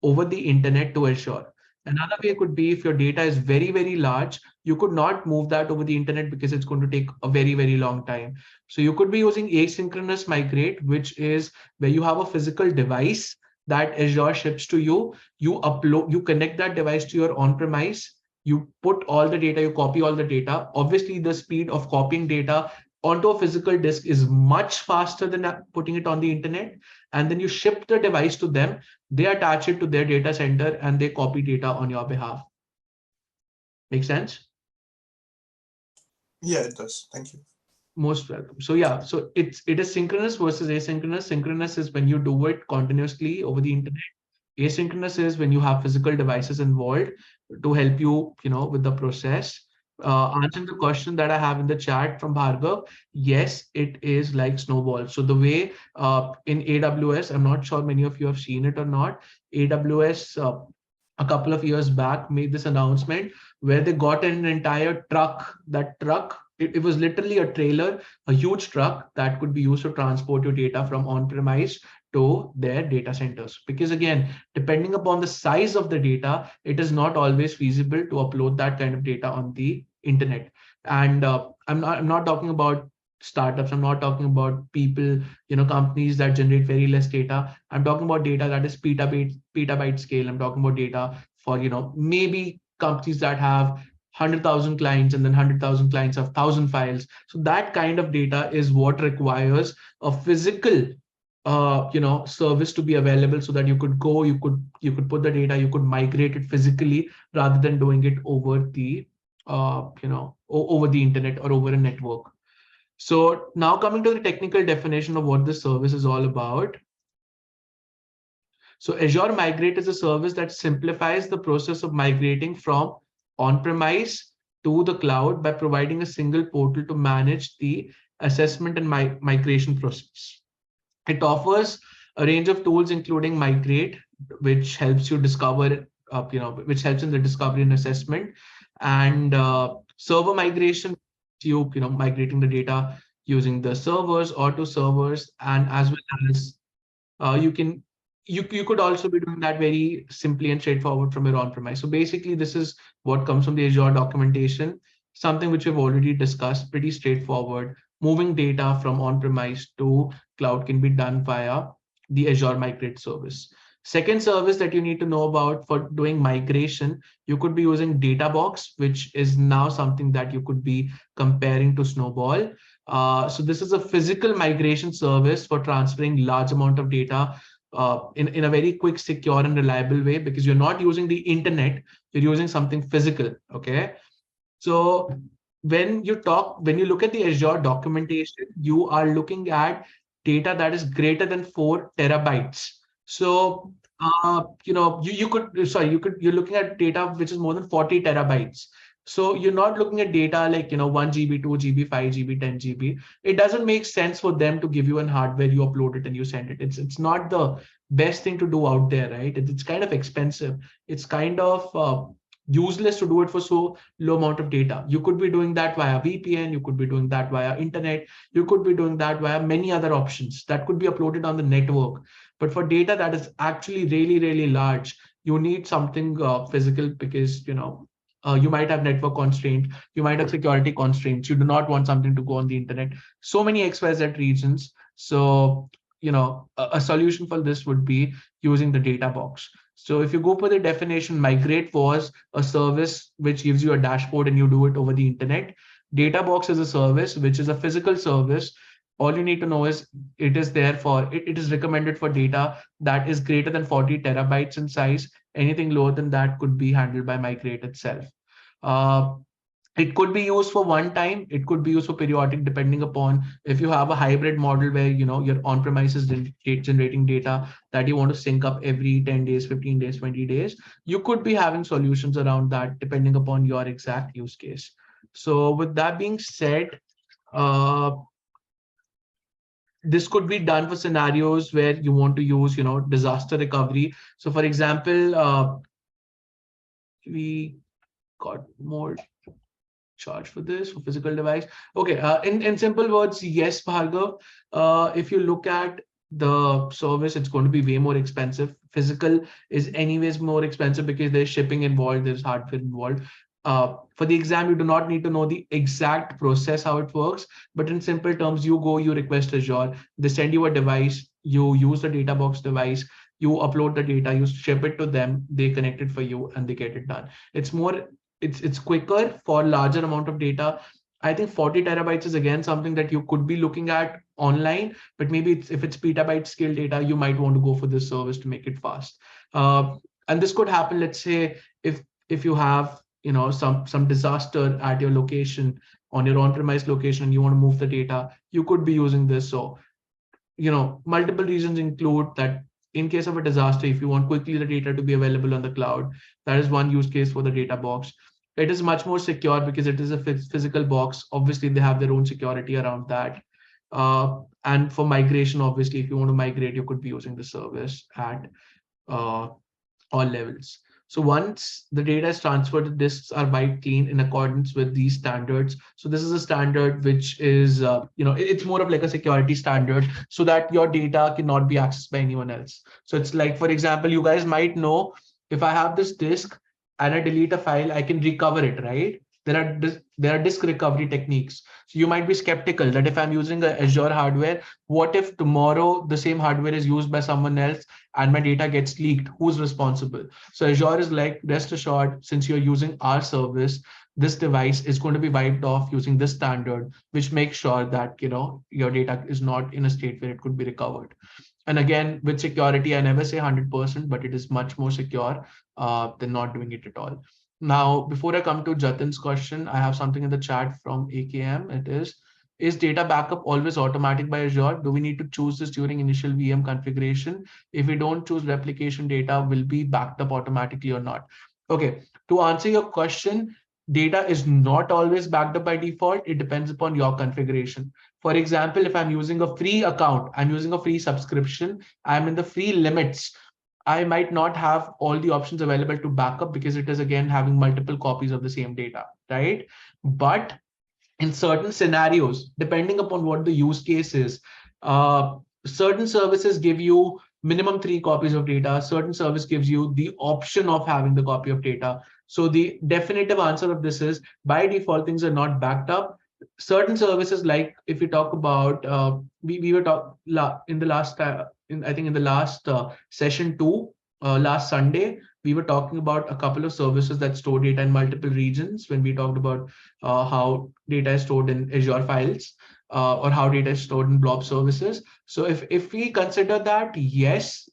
over the internet to Azure. Another way could be if your data is very, very large, you could not move that over the internet because it's going to take a very, very long time. So you could be using asynchronous migrate, which is where you have a physical device that Azure ships to you. You connect that device to your on-premise, you put all the data, you copy all the data. Obviously, the speed of copying data onto a physical disk is much faster than putting it on the internet. And then you ship the device to them, they attach it to their data center, and they copy data on your behalf. Make sense? Yeah, it does. Thank you. Most welcome. So yeah, so it is synchronous versus asynchronous. Synchronous is when you do it continuously over the internet. Asynchronous is when you have physical devices involved to help you, with the process. Answering the question that I have in the chat from Bhargav, yes, it is like Snowball. So the way in AWS, I'm not sure many of you have seen it or not. AWS a couple of years back made this announcement where they got an entire truck. That truck, it was literally a trailer, a huge truck that could be used to transport your data from on-premise to their data centers. Because again, depending upon the size of the data, it is not always feasible to upload that kind of data on the internet. And I'm not talking about startups. I'm not talking about people, companies that generate very less data. I'm talking about data that is petabyte scale. I'm talking about data for, maybe companies that have 100,000 clients, and then 100,000 clients have 1,000 files. So that kind of data is what requires a physical service to be available, so that you could put the data, you could migrate it physically rather than doing it over the over the internet or over a network. So now coming to the technical definition of what this service is all about. So Azure Migrate is a service that simplifies the process of migrating from on-premise to the cloud by providing a single portal to manage the assessment and migration process. It offers a range of tools, including Migrate, which helps you discover, which helps in the discovery and assessment, and server migration, migrating the data using the servers, auto servers, and as well as you could also be doing that very simply and straightforward from your on-premise. So basically, this is what comes from the Azure documentation, something which we've already discussed, pretty straightforward. Moving data from on-premise to cloud can be done via the Azure Migrate service. Second service that you need to know about for doing migration, you could be using Databox, which is now something that you could be comparing to Snowball. So this is a physical migration service for transferring large amount of data in a very quick, secure, and reliable way, because you're not using the internet, you're using something physical. Okay. So when you look at the Azure documentation, you are looking at data that is greater than 4 terabytes. So you're looking at data which is more than 40 terabytes. So you're not looking at data like 1 GB, 2 GB, 5 GB, 10 GB. It doesn't make sense for them to give you an hardware, you upload it and you send it. It's not the best thing to do out there, right? It's kind of expensive. It's kind of useless to do it for so low amount of data. You could be doing that via VPN, you could be doing that via internet, you could be doing that via many other options that could be uploaded on the network. But for data that is actually really, really large, you need something physical, because you might have network constraints, you might have security constraints, you do not want something to go on the internet. So many XYZ reasons. So a solution for this would be using the data box. So if you go for the definition, migrate was a service which gives you a dashboard and you do it over the internet. Databox is a service which is a physical service. All you need to know is it is recommended for data that is greater than 40 terabytes in size. Anything lower than that could be handled by Migrate itself. Uh, it could be used for one time, it could be used for periodic, depending upon if you have a hybrid model where your on-premises generating data that you want to sync up every 10 days, 15 days, 20 days. You could be having solutions around that depending upon your exact use case. So with that being said, this could be done for scenarios where you want to use disaster recovery. So for example, we got more charge for this for physical device. Okay, in simple words, yes, Bhargav. If you look at the service, it's going to be way more expensive. Physical is anyways more expensive because there's shipping involved, there's hardware involved. For the exam, you do not need to know the exact process, how it works, but in simple terms, you request Azure, they send you a device, you use the data box device, you upload the data, you ship it to them, they connect it for you, and they get it done. It's quicker for larger amount of data. I think 40 terabytes is again something that you could be looking at online, but maybe if it's petabyte scale data, you might want to go for this service to make it fast. And this could happen, let's say, if you have some disaster at your location, on your on-premise location, and you want to move the data, you could be using this. So multiple reasons include that in case of a disaster, if you want quickly the data to be available on the cloud, that is one use case for the data box. It is much more secure because it is a physical box. Obviously, they have their own security around that. And for migration, obviously, if you want to migrate, you could be using the service at uh, all levels. So once the data is transferred, the disks are wiped clean in accordance with these standards. So this is a standard which is, it's more of like a security standard so that your data cannot be accessed by anyone else. So it's like, for example, you guys might know, if I have this disk and I delete a file, I can recover it, right? There are disk recovery techniques. So you might be skeptical that if I'm using a Azure hardware, what if tomorrow the same hardware is used by someone else and my data gets leaked? Who's responsible? So Azure is like, rest assured, since you're using our service, this device is going to be wiped off using this standard, which makes sure that your data is not in a state where it could be recovered. And again, with security, I never say 100%, but it is much more secure than not doing it at all. Now, before I come to Jatin's question, I have something in the chat from AKM. It is data backup always automatic by Azure? Do we need to choose this during initial VM configuration? If we don't choose, replication data will be backed up automatically or not? Okay, to answer your question, data is not always backed up by default. It depends upon your configuration. For example, if I'm using a free account, I'm using a free subscription, I'm in the free limits, I might not have all the options available to backup because it is again having multiple copies of the same data, right? But in certain scenarios, depending upon what the use case is, certain services give you minimum 3 copies of data. Certain service gives you the option of having the copy of data. So the definitive answer of this is, by default, things are not backed up. Certain services, like if we talk about, we were talking in the last, I think in the last session 2, last Sunday, we were talking about a couple of services that store data in multiple regions when we talked about how data is stored in Azure files. or how data is stored in blob services. So if we consider that, yes,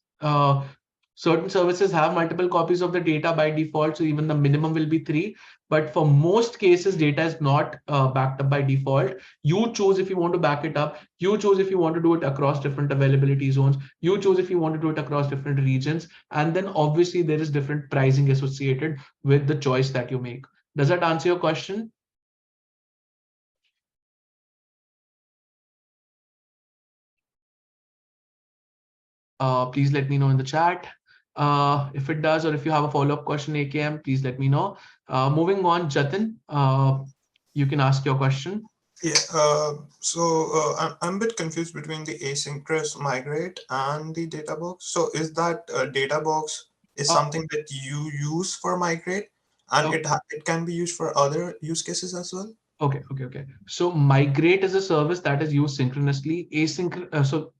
certain services have multiple copies of the data by default, so even the minimum will be 3. But for most cases, data is not backed up by default. You choose if you want to back it up. You choose if you want to do it across different availability zones. You choose if you want to do it across different regions. And then obviously there is different pricing associated with the choice that you make. Does that answer your question? Please let me know in the chat. If it does, or if you have a follow-up question, AKM, please let me know. Moving on, Jatin, you can ask your question. Yeah, I'm a bit confused between the asynchronous migrate and the data box. So is that data box is something that you use for migrate, and it can be used for other use cases as well? Okay. So migrate is a service that is used synchronously. So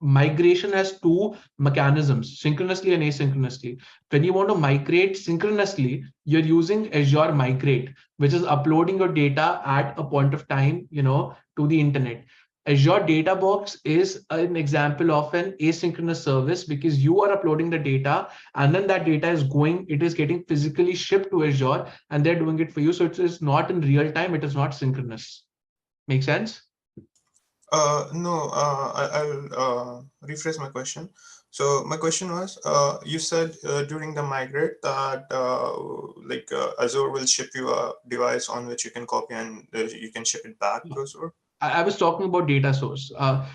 migration has two mechanisms, synchronously and asynchronously. When you want to migrate synchronously, you're using Azure Migrate, which is uploading your data at a point of time, to the internet. Azure Data Box is an example of an asynchronous service because you are uploading the data and then that data it is getting physically shipped to Azure and they're doing it for you. So it is not in real time, it is not synchronous. Make sense? No, I'll rephrase my question. So my question was, you said during the migrate that Azure will ship you a device on which you can copy and you can ship it back to Azure. I was talking about data source.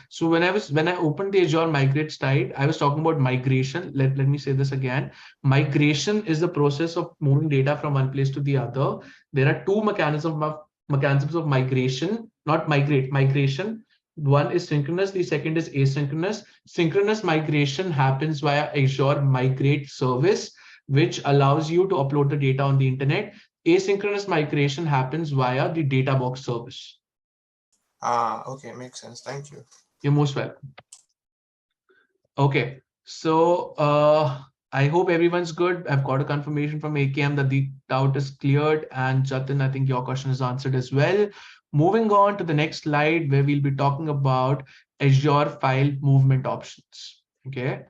So when I opened the Azure Migrate slide, I was talking about migration. Let me say this again. Migration is the process of moving data from one place to the other. There are two mechanisms of migration, not migrate, migration. One is synchronous, the second is asynchronous. Synchronous migration happens via Azure Migrate service, which allows you to upload the data on the internet. Asynchronous migration happens via the data box service. Okay, makes sense. Thank you. You're most welcome. Okay, so I hope everyone's good. I've got a confirmation from AKM that the doubt is cleared, and Jatin, I think your question is answered as well. Moving on to the next slide where we'll be talking about Azure file movement options. Okay.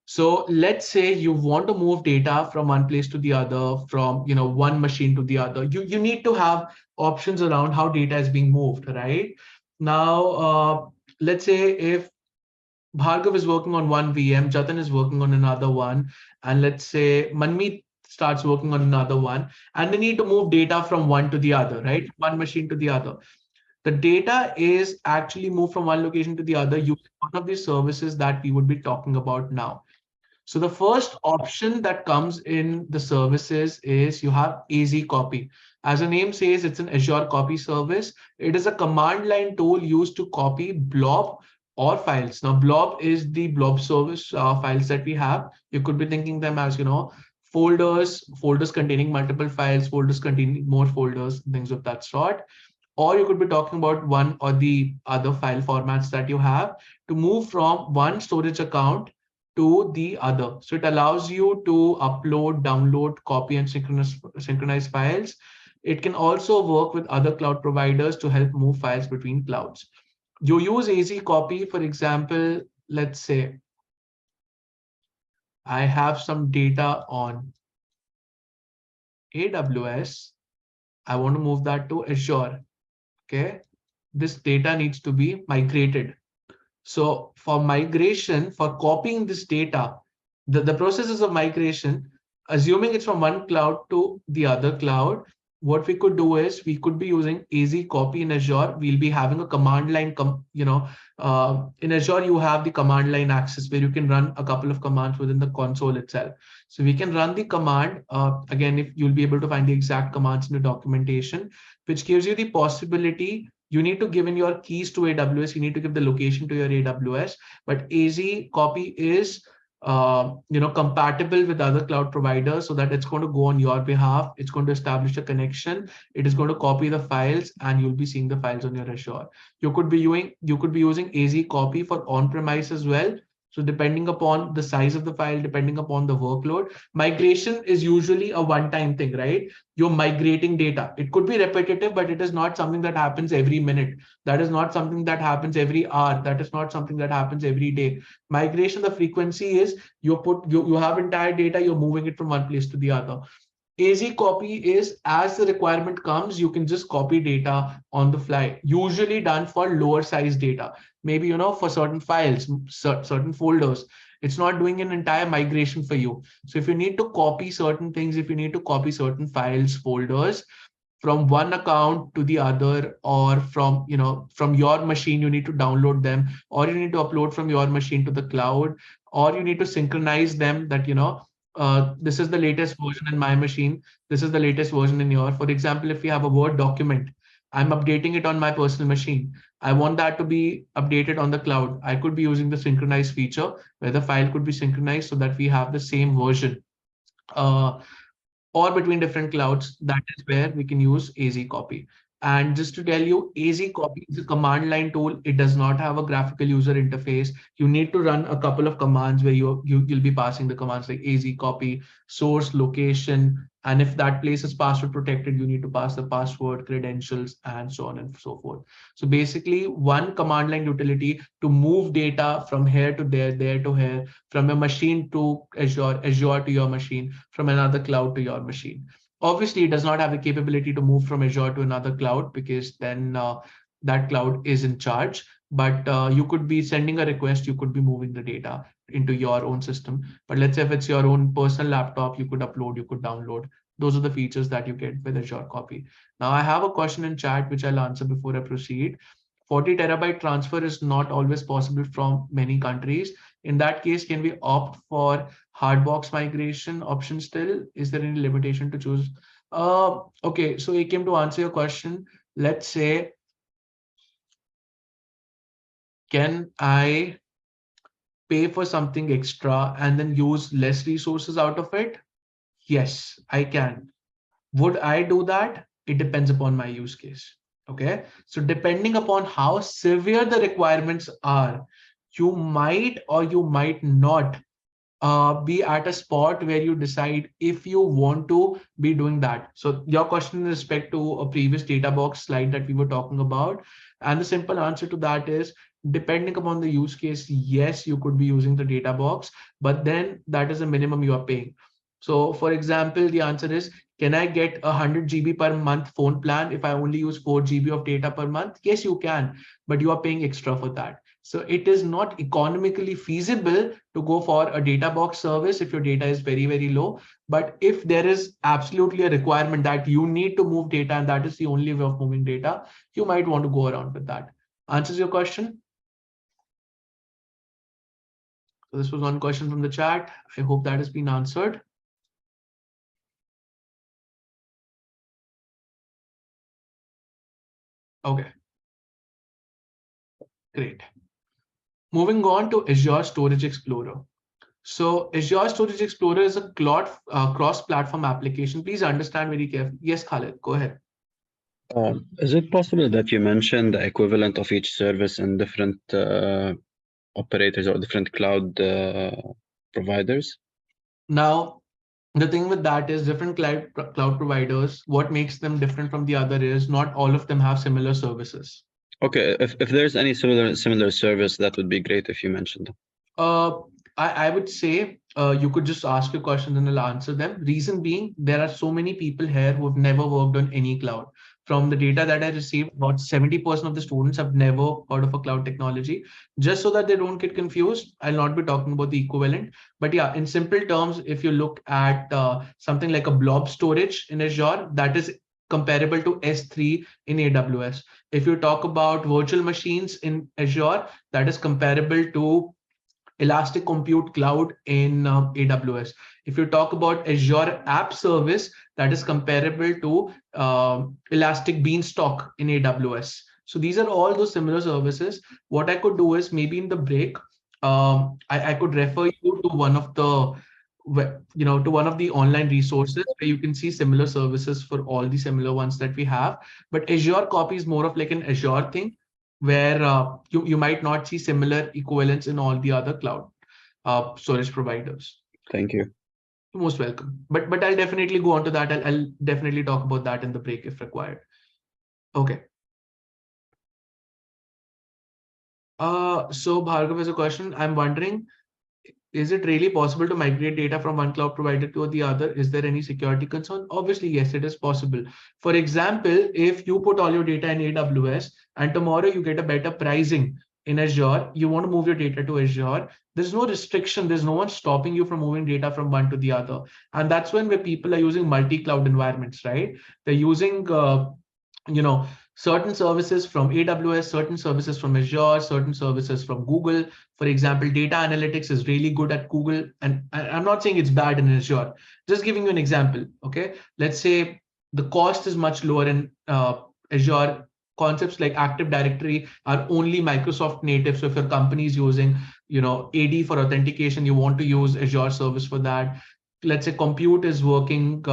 So let's say you want to move data from one place to the other, from one machine to the other. You need to have options around how data is being moved, right? Now, let's say if Bhargav is working on one VM, Jatin is working on another one, and let's say Manmeet starts working on another one, and they need to move data from one to the other, right? One machine to the other. The data is actually moved from one location to the other using one of these services that we would be talking about now. So the first option that comes in the services is you have AZ copy. As the name says, it's an Azure copy service. It is a command line tool used to copy blob or files. Now, blob is the blob service files that we have. You could be thinking them as, folders containing multiple files, folders containing more folders, things of that sort. Or you could be talking about one or the other file formats that you have to move from one storage account to the other. So it allows you to upload, download, copy, and synchronize files. It can also work with other cloud providers to help move files between clouds. You use AZ copy, for example, let's say I have some data on AWS. I want to move that to Azure. Okay. This data needs to be migrated. So for migration, for copying this data, the processes of migration, assuming it's from one cloud to the other cloud, what we could do is we could be using AZ copy in Azure. We'll be having a command line, in Azure, you have the command line access where you can run a couple of commands within the console itself. So we can run the command, again, if you'll be able to find the exact commands in the documentation, which gives you the possibility. You need to give in your keys to AWS. You need to give the location to your AWS, but AZ copy is compatible with other cloud providers, so that it's going to go on your behalf. It's going to establish a connection. It is going to copy the files, and you'll be seeing the files on your Azure. You could be using AZ copy for on-premise as well. So depending upon the size of the file, depending upon the workload, migration is usually a one-time thing, right? You're migrating data. It could be repetitive, but it is not something that happens every minute. That is not something that happens every hour. That is not something that happens every day. Migration, the frequency is you have entire data, you're moving it from one place to the other. AZ copy is as the requirement comes, you can just copy data on the fly, usually done for lower size data. Maybe, for certain files, certain folders. It's not doing an entire migration for you. So if you need to copy certain things, if you need to copy certain files, folders, from one account to the other, or from your machine, you need to download them, or you need to upload from your machine to the cloud, or you need to synchronize them that this is the latest version in my machine, this is the latest version in your. For example, if we have a Word document, I'm updating it on my personal machine, I want that to be updated on the cloud. I could be using the synchronize feature where the file could be synchronized so that we have the same version. Or between different clouds, that is where we can use AZ copy. And just to tell you, AZ copy is a command line tool. It does not have a graphical user interface. You need to run a couple of commands where you'll be passing the commands like AZ copy, source, location, and if that place is password protected, you need to pass the password, credentials, and so on and so forth. So basically, one command line utility to move data from here to there, there to here, from a machine to Azure, Azure to your machine, from another cloud to your machine. Obviously, it does not have the capability to move from Azure to another cloud because then that cloud is in charge. But you could be sending a request, you could be moving the data into your own system. But let's say if it's your own personal laptop, you could upload, you could download. Those are the features that you get with Azure Copy. Now, I have a question in chat, which I'll answer before I proceed. 40 terabyte transfer is not always possible from many countries. In that case, can we opt for hardbox migration option still? Is there any limitation to choose? Okay, so I came to answer your question. Let's say, can I pay for something extra and then use less resources out of it? Yes, I can. Would I do that? It depends upon my use case. Okay. So depending upon how severe the requirements are, you might or you might not be at a spot where you decide if you want to be doing that. So your question in respect to a previous data box slide that we were talking about, and the simple answer to that is depending upon the use case, yes, you could be using the data box, but then that is a minimum you are paying. So for example, the answer is, can I get 100 GB per month phone plan if I only use 4 GB of data per month? Yes, you can, but you are paying extra for that. So it is not economically feasible to go for a data box service if your data is very, very low. But if there is absolutely a requirement that you need to move data and that is the only way of moving data, you might want to go around with that. Answers your question? So this was one question from the chat. I hope that has been answered. Okay, great. Moving on to Azure Storage Explorer. So Azure Storage Explorer is a cross-platform application. Please understand very carefully. Yes, Khalid, go ahead. Is it possible that you mention the equivalent of each service in different operators or different cloud providers? Now, the thing with that is different cloud providers, what makes them different from the other is not all of them have similar services. Okay, if there's any similar service, that would be great if you mentioned them. I would say you could just ask your question and I'll answer them. Reason being, there are so many people here who have never worked on any cloud. From the data that I received, about 70% of the students have never heard of a cloud technology. Just so that they don't get confused, I'll not be talking about the equivalent. But yeah, in simple terms, if you look at something like a blob storage in Azure, that is comparable to S3 in AWS. If you talk about virtual machines in Azure, that is comparable to Elastic Compute Cloud in AWS. If you talk about Azure App Service, that is comparable to Elastic Beanstalk in AWS. So these are all those similar services. What I could do is maybe in the break, I could refer you to one of the to one of the online resources where you can see similar services for all the similar ones that we have. But Azure Copy is more of like an Azure thing where you might not see similar equivalents in all the other cloud. storage providers. Thank you. You're most welcome. But I'll definitely go on to that. I'll definitely talk about that in the break if required. Okay. So Bhargav has a question. I'm wondering, is it really possible to migrate data from one cloud provider to the other? Is there any security concern? Obviously, yes, it is possible. For example, if you put all your data in AWS and tomorrow you get a better pricing in Azure, you want to move your data to Azure, there's no restriction. There's no one stopping you from moving data from one to the other. And that's when where people are using multi-cloud environments, right? They're using, certain services from AWS, certain services from Azure, certain services from Google. For example, data analytics is really good at Google. And I'm not saying it's bad in Azure, just giving you an example. Okay. Let's say the cost is much lower in Azure. Concepts like Active Directory are only Microsoft native. So if your company is using, AD for authentication, you want to use Azure service for that. Let's say compute is working,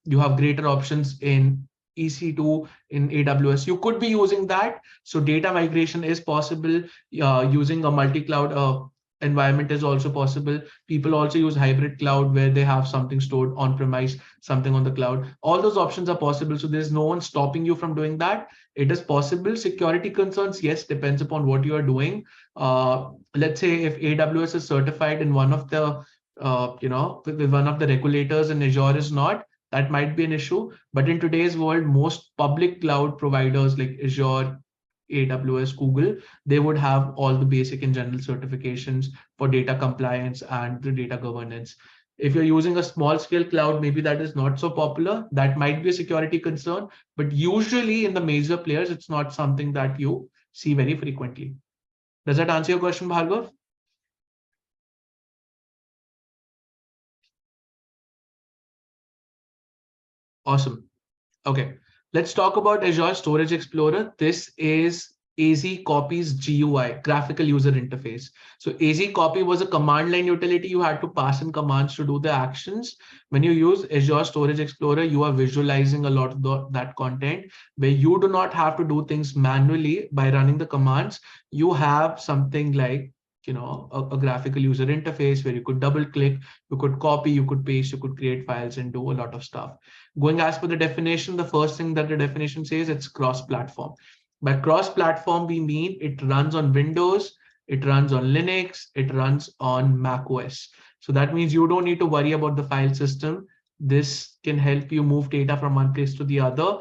you have greater options in EC2 in AWS. You could be using that. So data migration is possible. Using a multi-cloud environment is also possible. People also use hybrid cloud where they have something stored on premise, something on the cloud. All those options are possible. So there's no one stopping you from doing that. It is possible. Security concerns, yes, depends upon what you are doing. Let's say if AWS is certified in one of the, with one of the regulators and Azure is not, that might be an issue. But in today's world, most public cloud providers like Azure, AWS, Google, they would have all the basic and general certifications for data compliance and the data governance. If you're using a small scale cloud, maybe that is not so popular. That might be a security concern, but usually in the major players, it's not something that you see very frequently. Does that answer your question, Bhargav? Awesome. Okay, let's talk about Azure Storage Explorer. This is AZ Copy's GUI, graphical user interface. So AZ Copy was a command line utility. You had to pass in commands to do the actions. When you use Azure Storage Explorer, you are visualizing a lot of that content where you do not have to do things manually by running the commands. You have something like a graphical user interface where you could double click, you could copy, you could paste, you could create files and do a lot of stuff. Going as per the definition, the first thing that the definition says, it's cross-platform. By cross-platform, we mean it runs on Windows, it runs on Linux, it runs on Mac OS. So that means you don't need to worry about the file system. This can help you move data from one place to the other.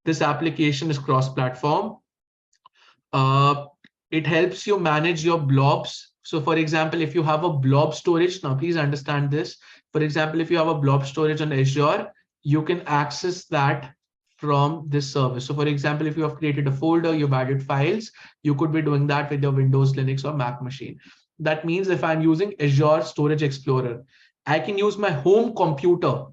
This application is cross-platform. It helps you manage your blobs. So for example, if you have a blob storage, now please understand this. For example, if you have a blob storage on Azure, you can access that from this service. So for example, if you have created a folder, you've added files, you could be doing that with your Windows, Linux, or Mac machine. That means if I'm using Azure Storage Explorer, I can use my home computer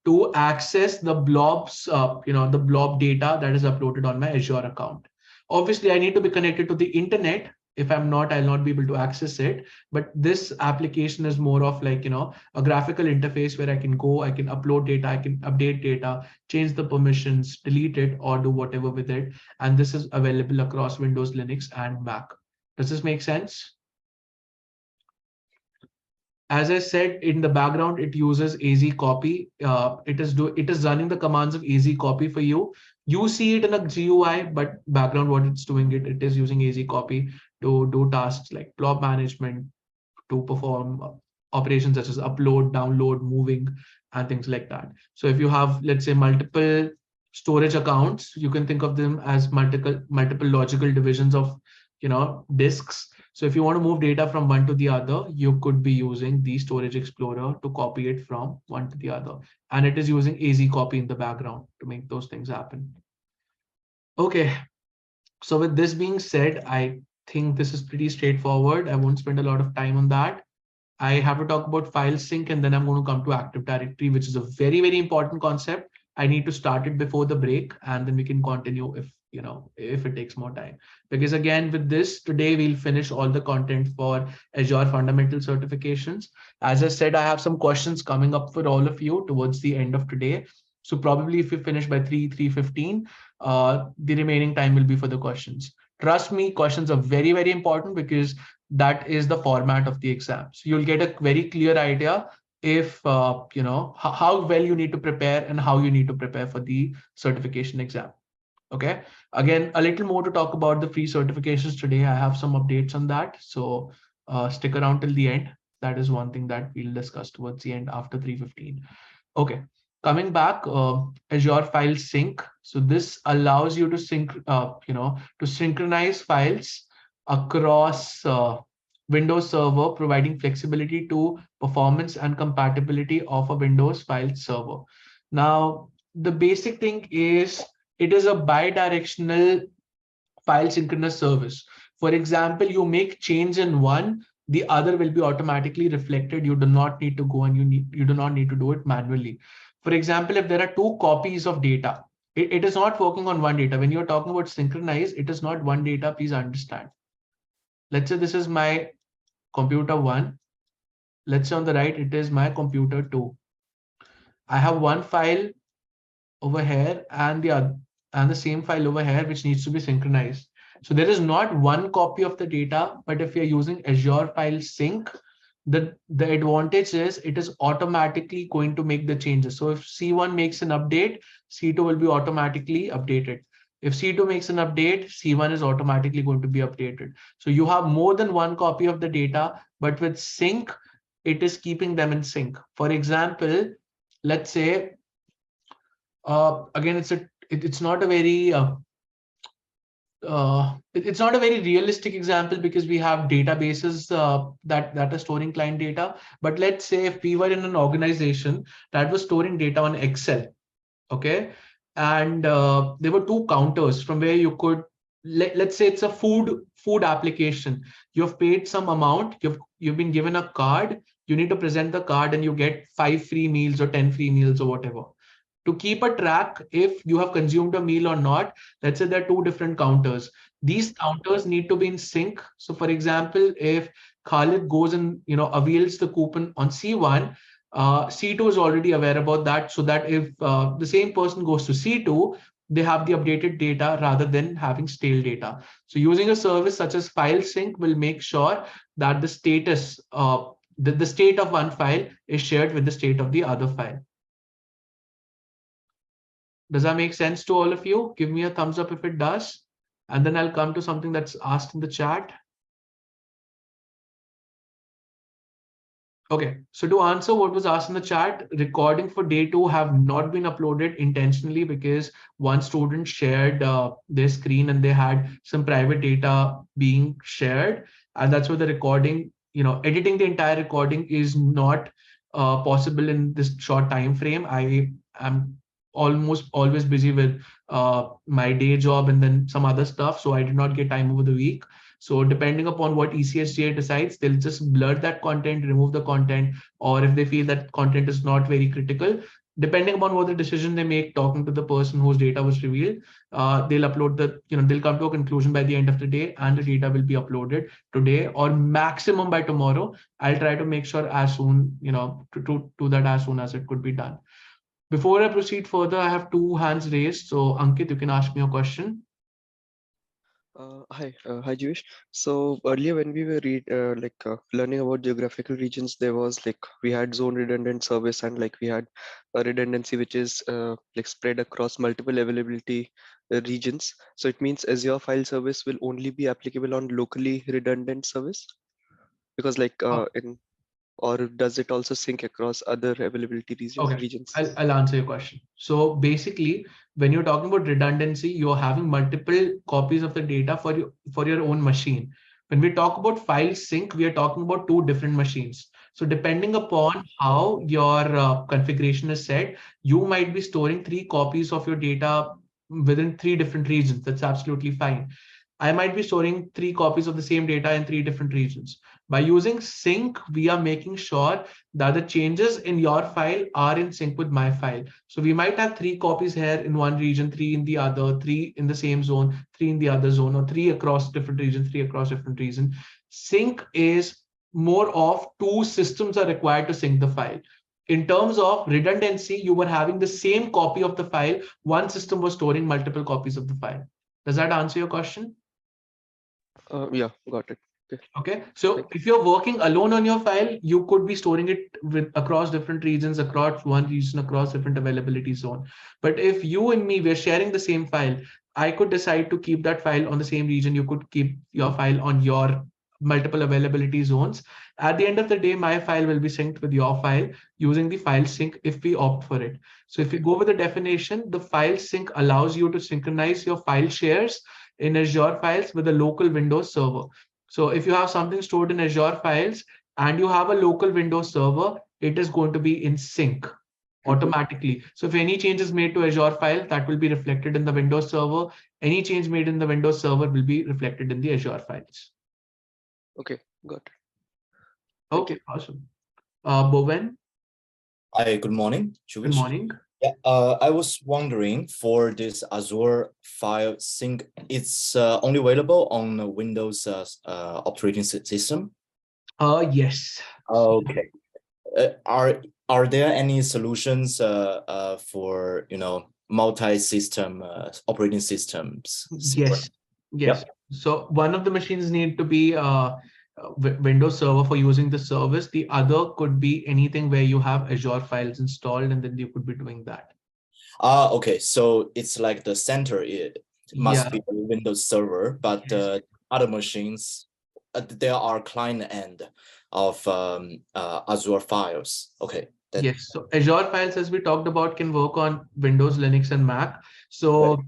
to access the blobs, the blob data that is uploaded on my Azure account. Obviously, I need to be connected to the internet. If I'm not, I'll not be able to access it. But this application is more of like, a graphical interface where I can go, I can upload data, I can update data, change the permissions, delete it, or do whatever with it. And this is available across Windows, Linux, and Mac. Does this make sense? As I said, in the background, it uses AZ copy. It is running the commands of AZ copy for you. You see it in a GUI, but background, what it's doing, it is using AZ copy to do tasks like blob management, to perform operations such as upload, download, moving, and things like that. So if you have, let's say, multiple storage accounts, you can think of them as multiple logical divisions of disks. So if you want to move data from one to the other, you could be using the Storage Explorer to copy it from one to the other. And it is using AZ copy in the background to make those things happen. Okay. So with this being said, I think this is pretty straightforward. I won't spend a lot of time on that. I have to talk about file sync, and then I'm going to come to Active Directory, which is a very, very important concept. I need to start it before the break, and then we can continue if it takes more time. Because again, with this, today we'll finish all the content for Azure fundamental certifications. As I said, I have some questions coming up for all of you towards the end of today. So probably if we finish by 3:15, the remaining time will be for the questions. Trust me, questions are very, very important because that is the format of the exam. So you'll get a very clear idea if how well you need to prepare and how you need to prepare for the certification exam. Okay, again, a little more to talk about the free certifications today. I have some updates on that, so stick around till the end. That is one thing that we'll discuss towards the end after 3:15. Okay, coming back, Azure File Sync. So this allows you to synchronize files across Windows Server, providing flexibility to performance and compatibility of a Windows file server. Now, the basic thing is it is a bi-directional file synchronous service. For example, you make change in one, the other will be automatically reflected. You do not need to go and you do not need to do it manually. For example, if there are two copies of data, it is not working on one data. When you're talking about synchronize, it is not one data. Please understand. Let's say this is my computer one. Let's say on the right, it is my computer two. I have one file over here and the other and the same file over here which needs to be synchronized. So there is not one copy of the data, but if you're using Azure File Sync, the advantage is it is automatically going to make the changes. So if C1 makes an update, C2 will be automatically updated. If C2 makes an update, C1 is automatically going to be updated. So you have more than one copy of the data, but with sync, it is keeping them in sync. For example, let's say again, it's not a very it's not a very realistic example because we have databases that are storing client data. But let's say if we were in an organization that was storing data on Excel, okay, and there were two counters from where you could let's say it's a food application. You've paid some amount, you've been given a card, you need to present the card and you get 5 free meals or 10 free meals or whatever. To keep a track if you have consumed a meal or not, let's say there are two different counters. These counters need to be in sync. So for example, if Khalid goes and avails the coupon on C1, C2 is already aware about that, so that if the same person goes to C2, they have the updated data rather than having stale data. So using a service such as file sync will make sure that the status the state of one file is shared with the state of the other file. Does that make sense to all of you? Give me a thumbs up if it does. And then I'll come to something that's asked in the chat. Okay, so to answer what was asked in the chat, recording for day 2 have not been uploaded intentionally because one student shared their screen and they had some private data being shared. And that's why the recording, editing the entire recording is not possible in this short time frame. I am almost always busy with my day job and then some other stuff. So I did not get time over the week. So depending upon what ECSGA decides, they'll just blur that content, remove the content, or if they feel that content is not very critical, depending upon what the decision they make, talking to the person whose data was revealed, they'll upload they'll come to a conclusion by the end of the day and the data will be uploaded today or maximum by tomorrow. I'll try to make sure as soon, to do that as soon as it could be done. Before I proceed further, I have two hands raised. So Ankit, you can ask me a question. Hi, Jewish. So earlier when we were learning about geographical regions, there was we had zone redundant service and we had a redundancy which is spread across multiple availability regions. So it means Azure file service will only be applicable on locally redundant service because or does it also sync across other availability regions? I'll answer your question. So basically, when you're talking about redundancy, you're having multiple copies of the data for your own machine. When we talk about file sync, we are talking about two different machines. So depending upon how your configuration is set, you might be storing 3 copies of your data within 3 different regions. That's absolutely fine. I might be storing 3 copies of the same data in 3 different regions. By using sync, we are making sure that the changes in your file are in sync with my file. So we might have 3 copies here in one region, 3 in the other, 3 in the same zone, 3 in the other zone, or 3 across different regions, 3 across different regions. Sync is more of 2 systems are required to sync the file. In terms of redundancy, you were having the same copy of the file. One system was storing multiple copies of the file. Does that answer your question? Yeah, got it. Okay, so Thank if you're working alone on your file, you could be storing it with across different regions, across one region, across different availability zone. But if you and me, we're sharing the same file, I could decide to keep that file on the same region. You could keep your file on your multiple availability zones. At the end of the day, my file will be synced with your file using the file sync if we opt for it. So if you go with the definition, the file sync allows you to synchronize your file shares in Azure files with a local Windows server. So if you have something stored in Azure files and you have a local Windows server, it is going to be in sync automatically. So if any change is made to Azure file, that will be reflected in the Windows server. Any change made in the Windows server will be reflected in the Azure files. Okay, got it. Thank Okay, you. awesome. Bowen, Hi, good morning, good Jewish. morning. Yeah, I was wondering for this Azure file sync, it's only available on the Windows operating system. Yes. Okay. Are there any solutions for multi-system operating systems? Yes. Yes. Yep. So one of the machines need to be Windows Server for using the service. The other could be anything where you have Azure files installed, and then you could be doing that. Okay. So it's like the center, it must Yeah. be a Windows server, but Yes. other machines, there are client end of Azure files. Okay. Yes. So Azure files, as we talked about, can work on Windows, Linux, and Mac. So Right.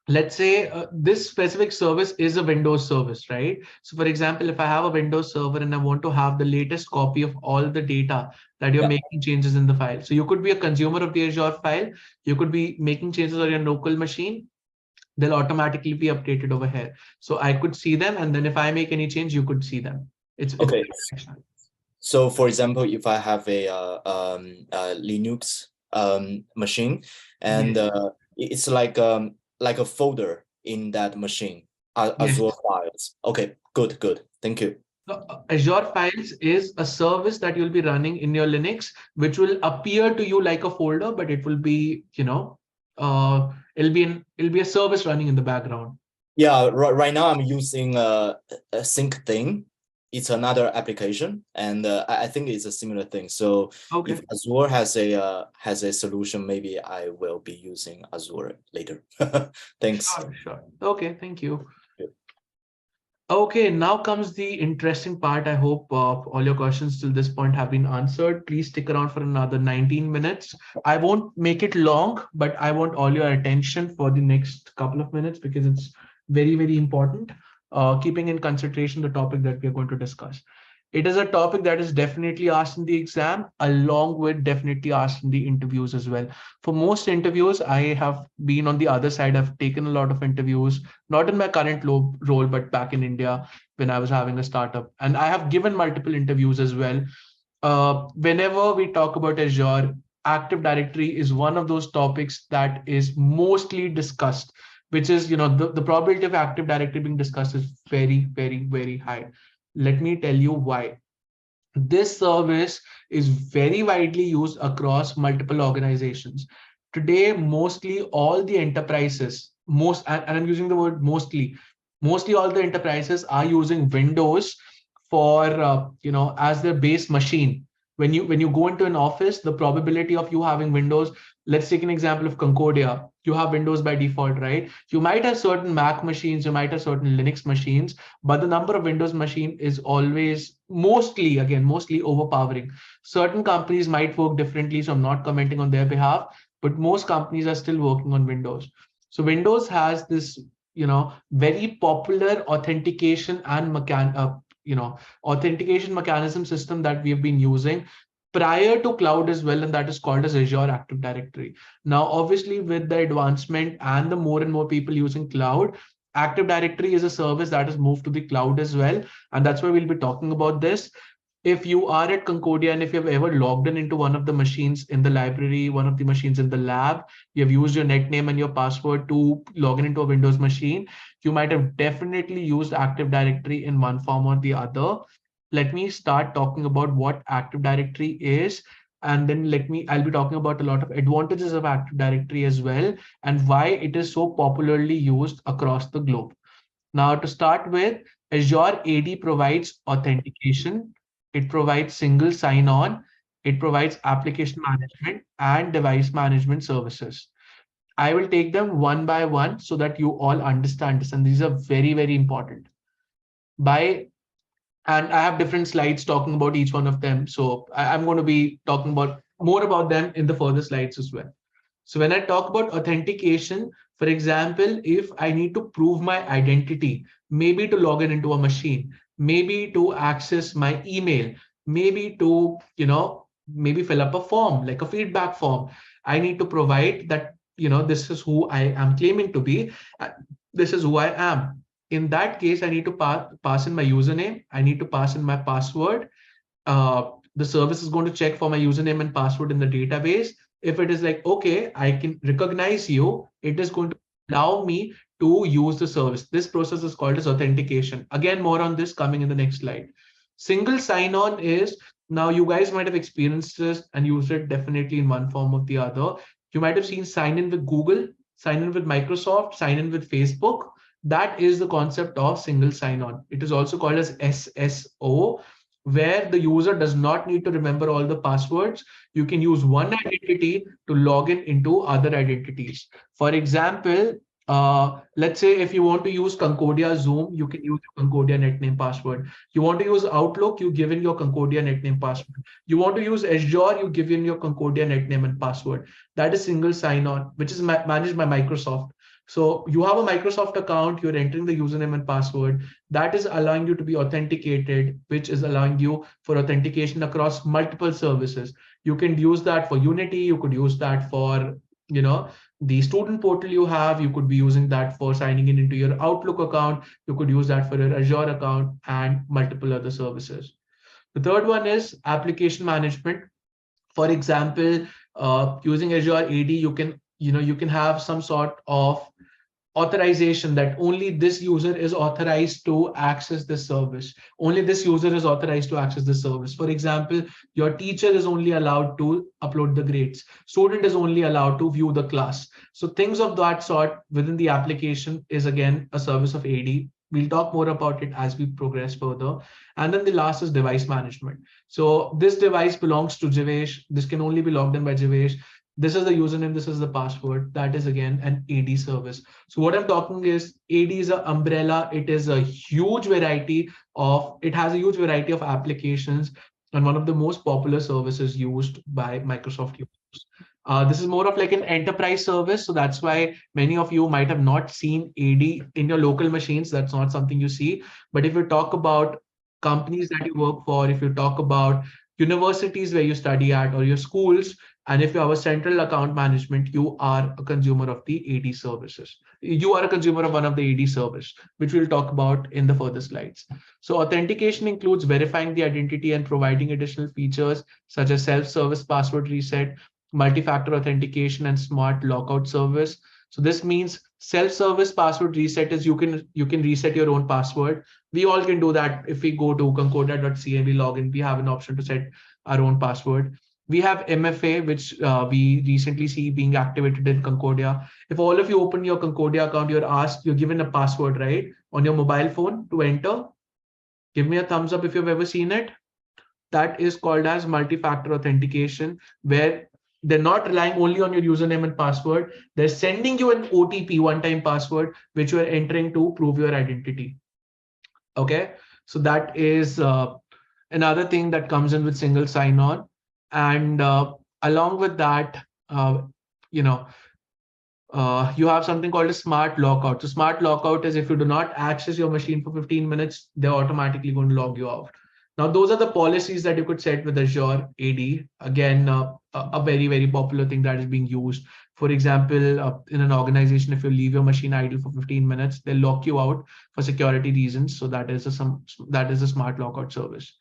let's say this specific service is a Windows service, right? So for example, if I have a Windows server and I want to have the latest copy of all the data that you're Yeah. making changes in the file. So you could be a consumer of the Azure file. You could be making changes on your local machine. They'll automatically be updated over here. So I could see them. And then if I make any change, you could see them. It's Okay. bidirectional. So for example, if I have a Linux machine and Yes. it's like a folder in that machine, Yes. Azure files. Okay, good. Thank you. So, Azure Files is a service that you'll be running in your Linux, which will appear to you like a folder, but it will be, it'll be a service running in the background. Yeah, right now I'm using a sync thing. It's another application, and I think it's a similar thing. So Okay. if Azure has a solution, maybe I will be using Azure later. Thanks. Sure. Okay, thank you. Yeah. Okay, now comes the interesting part. I hope all your questions till this point have been answered. Please stick around for another 19 minutes. I won't make it long, but I want all your attention for the next couple of minutes because it's very, very important, keeping in consideration the topic that we're going to discuss. It is a topic that is definitely asked in the exam, along with definitely asked in the interviews as well. For most interviews, I have been on the other side. I've taken a lot of interviews, not in my current role, but back in India when I was having a startup. And I have given multiple interviews as well. Whenever we talk about Azure, Active Directory is one of those topics that is mostly discussed, which is, the probability of Active Directory being discussed is very, very, very high. Let me tell you why. This service is very widely used across multiple organizations. Today, mostly all the enterprises, and I'm using the word mostly all the enterprises are using Windows for, as their base machine. When you go into an office, the probability of you having Windows, let's take an example of Concordia. You have Windows by default, right? You might have certain Mac machines, you might have certain Linux machines, but the number of Windows machine is always mostly overpowering. Certain companies might work differently, so I'm not commenting on their behalf, but most companies are still working on Windows. So Windows has this, very popular authentication and authentication mechanism system that we have been using prior to cloud as well, and that is called as Azure Active Directory. Now, obviously, with the advancement and the more and more people using cloud, Active Directory is a service that has moved to the cloud as well, and that's why we'll be talking about this. If you are at Concordia and if you've ever logged in into one of the machines in the library, one of the machines in the lab, you have used your NetName and your password to log in into a Windows machine, you might have definitely used Active Directory in one form or the other. Let me start talking about what Active Directory is, and then I'll be talking about a lot of advantages of Active Directory as well, and why it is so popularly used across the globe. Now, to start with, Azure AD provides authentication, it provides single sign-on, it provides application management and device management services. I will take them one by one so that you all understand this, and these are very, very important. And I have different slides talking about each one of them. So I'm going to be talking about more about them in the further slides as well. So when I talk about authentication, for example, if I need to prove my identity, maybe to log in into a machine, maybe to access my email, maybe to, maybe fill up a form, like a feedback form, I need to provide that, this is who I am claiming to be. This is who I am. In that case, I need to pass in my username. I need to pass in my password. The service is going to check for my username and password in the database. If it is like, okay, I can recognize you, it is going to allow me to use the service. This process is called as authentication. Again, more on this coming in the next slide. Single sign-on is, now you guys might have experienced this and used it definitely in one form or the other. You might have seen sign in with Google, sign in with Microsoft, sign in with Facebook. That is the concept of single sign-on. It is also called as SSO, where the user does not need to remember all the passwords. You can use one identity to log in into other identities. For example, let's say if you want to use Concordia Zoom, you can use your Concordia netname password. You want to use Outlook, you give in your Concordia netname password. You want to use Azure, you give in your Concordia netname and password. That is single sign-on, which is managed by Microsoft. So you have a Microsoft account, you're entering the username and password. That is allowing you to be authenticated, which is allowing you for authentication across multiple services. You can use that for Unity. You could use that for, the student portal you have. You could be using that for signing in into your Outlook account. You could use that for your Azure account and multiple other services. The third one is application management. For example, using Azure AD, you can have some sort of authorization that only this user is authorized to access this service. Only this user is authorized to access this service. For example, your teacher is only allowed to upload the grades. Student is only allowed to view the class. So things of that sort within the application is again a service of AD. We'll talk more about it as we progress further. And then the last is device management. So this device belongs to Jivesh. This can only be logged in by Jivesh. This is the username, this is the password. That is again an AD service. So what I'm talking is AD is an umbrella. It is a huge variety it has a huge variety of applications and one of the most popular services used by Microsoft users. This is more of like an enterprise service. So that's why many of you might have not seen AD in your local machines. That's not something you see. But if you talk about companies that you work for, if you talk about universities where you study at or your schools, and if you have a central account management, you are a consumer of the AD services. You are a consumer of one of the AD service, which we'll talk about in the further slides. So authentication includes verifying the identity and providing additional features such as self-service password reset, multi-factor authentication, and smart lockout service. So this means self-service password reset is you can reset your own password. We all can do that. If we go to concordia.ca and we log in, we have an option to set our own password. We have MFA, which we recently see being activated in Concordia. If all of you open your Concordia account, you're given a password, right, on your mobile phone to enter. Give me a thumbs up if you've ever seen it. That is called as multi-factor authentication, where they're not relying only on your username and password. They're sending you an OTP, one-time password, which you're entering to prove your identity. Okay, so that is another thing that comes in with single sign-on. And along with that, you have something called a smart lockout. So smart lockout is if you do not access your machine for 15 minutes, they're automatically going to log you out. Now, those are the policies that you could set with Azure AD. Again, a very, very popular thing that is being used. For example, in an organization, if you leave your machine idle for 15 minutes, they'll lock you out for security reasons. So that is a smart lockout service.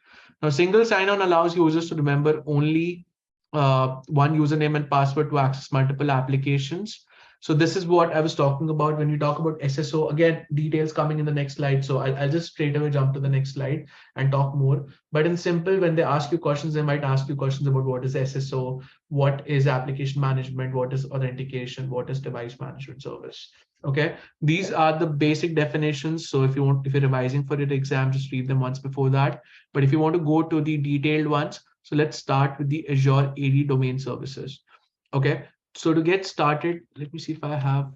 Now, single sign-on allows users to remember only one username and password to access multiple applications. So this is what I was talking about when you talk about SSO. Again, details coming in the next slide. So I'll just straight away jump to the next slide and talk more. But in simple, when they ask you questions, they might ask you questions about what is SSO, what is application management, what is authentication, what is device management service. Okay, these are the basic definitions. So if you're revising for your exam, just read them once before that. But if you want to go to the detailed ones, so let's start with the Azure AD domain services. Okay, so to get started, let me see if I have.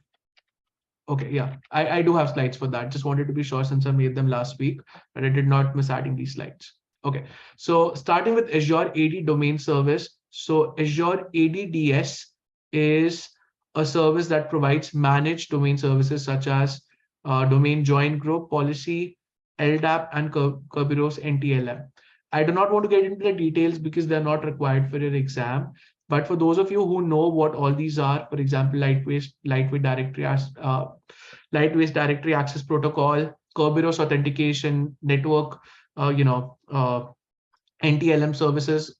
Okay, yeah, I do have slides for that. Just wanted to be sure since I made them last week, but I did not miss adding these slides. Okay, so starting with Azure AD domain service. So Azure ADDS is a service that provides managed domain services such as domain join group policy, LDAP, and Kerberos NTLM. I do not want to get into the details because they're not required for your exam. But for those of you who know what all these are, for example, lightweight directory access protocol, Kerberos authentication network, NTLM services.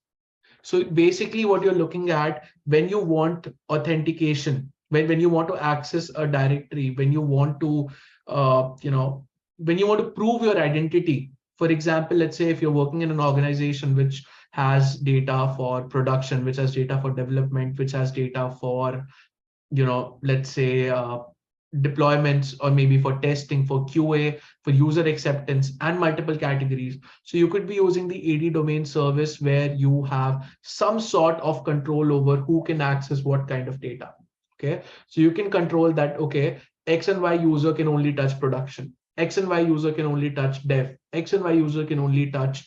So basically what you're looking at when you want authentication, when you want to access a directory, when you want to, when you want to prove your identity. For example, let's say if you're working in an organization which has data for production, which has data for development, which has data for, let's say deployments, or maybe for testing, for QA, for user acceptance, and multiple categories. So you could be using the AD domain service where you have some sort of control over who can access what kind of data. Okay, so you can control that, okay, X and Y user can only touch production, X and Y user can only touch dev, X and Y user can only touch,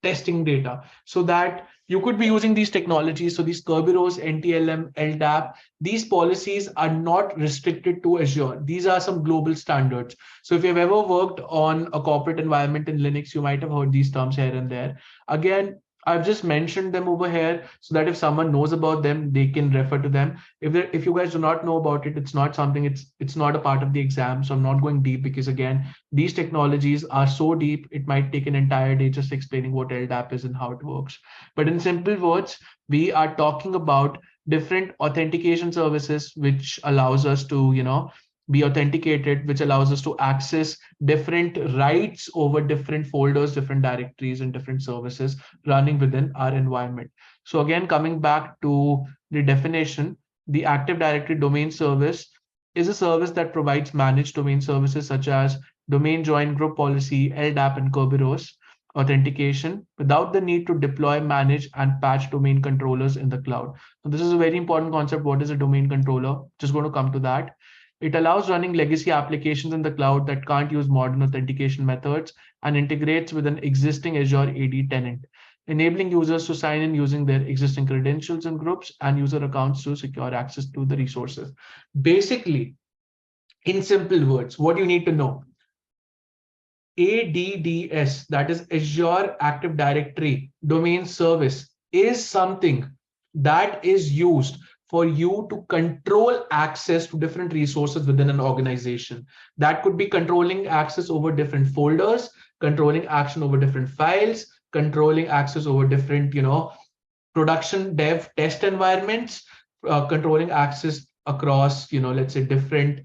testing data, so that you could be using these technologies. So these Kerberos, NTLM, LDAP, these policies are not restricted to Azure. These are some global standards. So if you've ever worked on a corporate environment in Linux, you might have heard these terms here and there. Again, I've just mentioned them over here so that if someone knows about them, they can refer to them. If you guys do not know about it, it's not something, it's not a part of the exam. So I'm not going deep because again, these technologies are so deep, it might take an entire day just explaining what LDAP is and how it works. But in simple words, we are talking about different authentication services, which allows us to, be authenticated, which allows us to access different rights over different folders, different directories, and different services running within our environment. So again, coming back to the definition, the Active Directory domain service is a service that provides managed domain services such as domain join group policy, LDAP, and Kerberos authentication without the need to deploy, manage, and patch domain controllers in the cloud. So this is a very important concept. What is a domain controller? Just going to come to that. It allows running legacy applications in the cloud that can't use modern authentication methods and integrates with an existing Azure AD tenant, enabling users to sign in using their existing credentials and groups and user accounts to secure access to the resources. Basically, in simple words, what you need to know, ADDS, that is Azure Active Directory domain service, is something that is used for you to control access to different resources within an organization. That could be controlling access over different folders, controlling action over different files, controlling access over different, production, dev, test environments, controlling access across, let's say different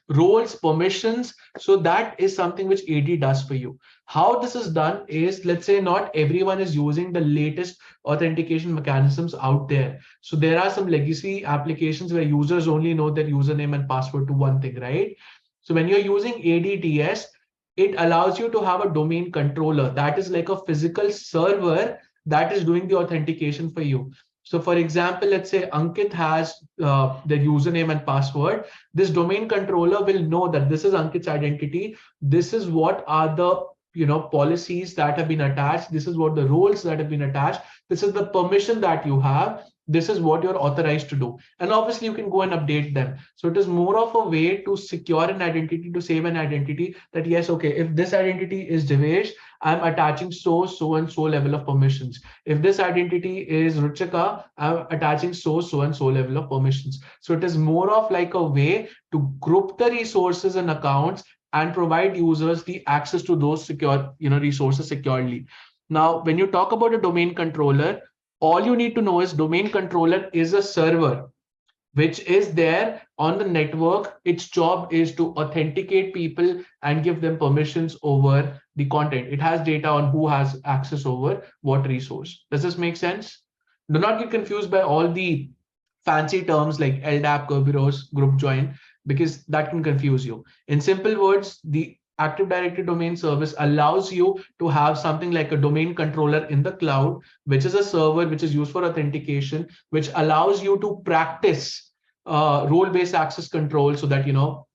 roles, permissions. So that is something which AD does for you. How this is done is, let's say not everyone is using the latest authentication mechanisms out there. So there are some legacy applications where users only know their username and password to one thing, right? So when you're using ADDS, it allows you to have a domain controller that is like a physical server that is doing the authentication for you. So for example, let's say Ankit has their username and password. This domain controller will know that this is Ankit's identity. This is what are the policies that have been attached. This is what the roles that have been attached. This is the permission that you have. This is what you're authorized to do. And obviously you can go and update them. So it is more of a way to secure an identity, to save an identity that yes, okay, if this identity is Devesh, I'm attaching so and so level of permissions. If this identity is Ruchika, I'm attaching so and so level of permissions. So it is more of like a way to group the resources and accounts and provide users the access to those secure, resources securely. Now, when you talk about a domain controller, all you need to know is domain controller is a server which is there on the network. Its job is to authenticate people and give them permissions over the content. It has data on who has access over what resource. Does this make sense? Do not get confused by all the fancy terms like LDAP, Kerberos, group join, because that can confuse you. In simple words, the Active Directory domain service allows you to have something like a domain controller in the cloud, which is a server which is used for authentication, which allows you to practice role-based access control, so that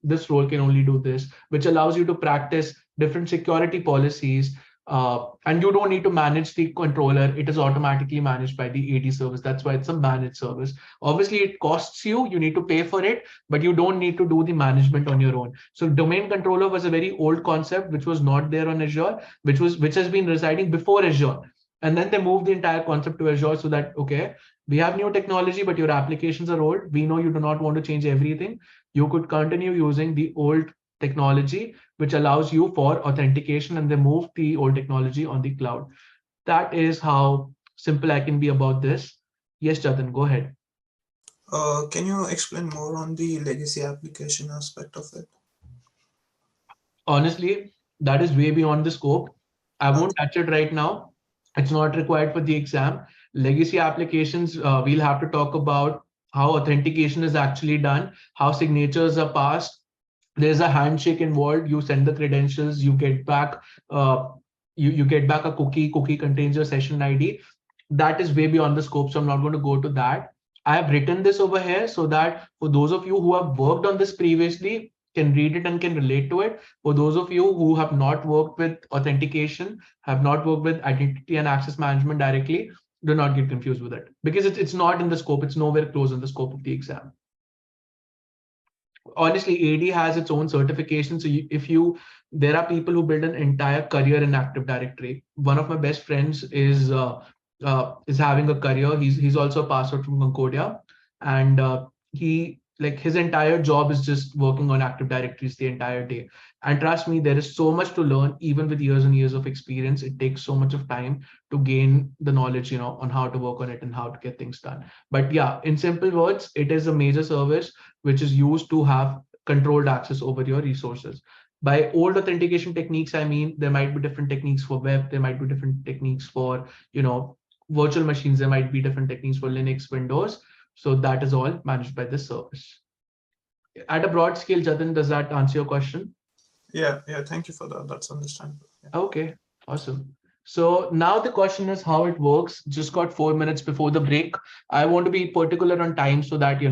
this role can only do this, which allows you to practice different security policies, and you don't need to manage the controller. It is automatically managed by the AD service. That's why it's a managed service. Obviously, it costs you, you need to pay for it, but you don't need to do the management on your own. So domain controller was a very old concept, which was not there on Azure, which has been residing before Azure. And then they moved the entire concept to Azure, so that, okay, we have new technology, but your applications are old. We know you do not want to change everything. You could continue using the old technology, which allows you for authentication, and they move the old technology on the cloud. That is how simple I can be about this. Yes, Jatin, go ahead. Can you explain more on the legacy application aspect of it? Honestly, that is way beyond the scope. I won't touch it right now. It's not required for the exam. Legacy applications, we'll have to talk about how authentication is actually done, how signatures are passed. There's a handshake involved. You send the credentials, you get back you get back a cookie. Cookie contains your session ID. That is way beyond the scope, so I'm not going to go to that. I have written this over here so that for those of you who have worked on this previously, can read it and can relate to it. For those of you who have not worked with authentication, have not worked with identity and access management directly, do not get confused with it, because it's not in the scope. It's nowhere close in the scope of the exam. Honestly, AD has its own certification. So there are people who build an entire career in Active Directory. One of my best friends is having a career. He's also a pass out from Concordia, and his entire job is just working on Active Directories the entire day. And trust me, there is so much to learn, even with years and years of experience. It takes so much of time to gain the knowledge, on how to work on it and how to get things done. But yeah, in simple words, it is a major service which is used to have controlled access over your resources. By old authentication techniques, I mean, there might be different techniques for web, there might be different techniques for, virtual machines, there might be different techniques for Linux, Windows. So that is all managed by this service. At a broad scale, Jatin, does that answer your question? Yeah, thank you for that. That's understandable. Yeah. Okay, awesome. So now the question is how it works. Just got 4 minutes before the break. I want to be particular on time so that,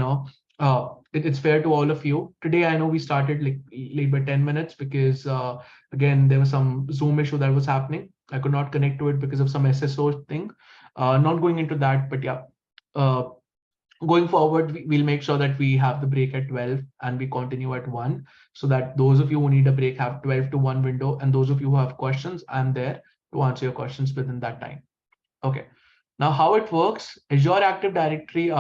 it's fair to all of you. Today, I know we started late by 10 minutes because, again, there was some Zoom issue that was happening. I could not connect to it because of some SSO thing. Not going into that, but yeah. Going forward, we'll make sure that we have the break at 12 and we continue at 1, so that those of you who need a break have 12 to 1 window, and those of you who have questions, I'm there to answer your questions within that time. Okay, now how it works. Azure Active Directory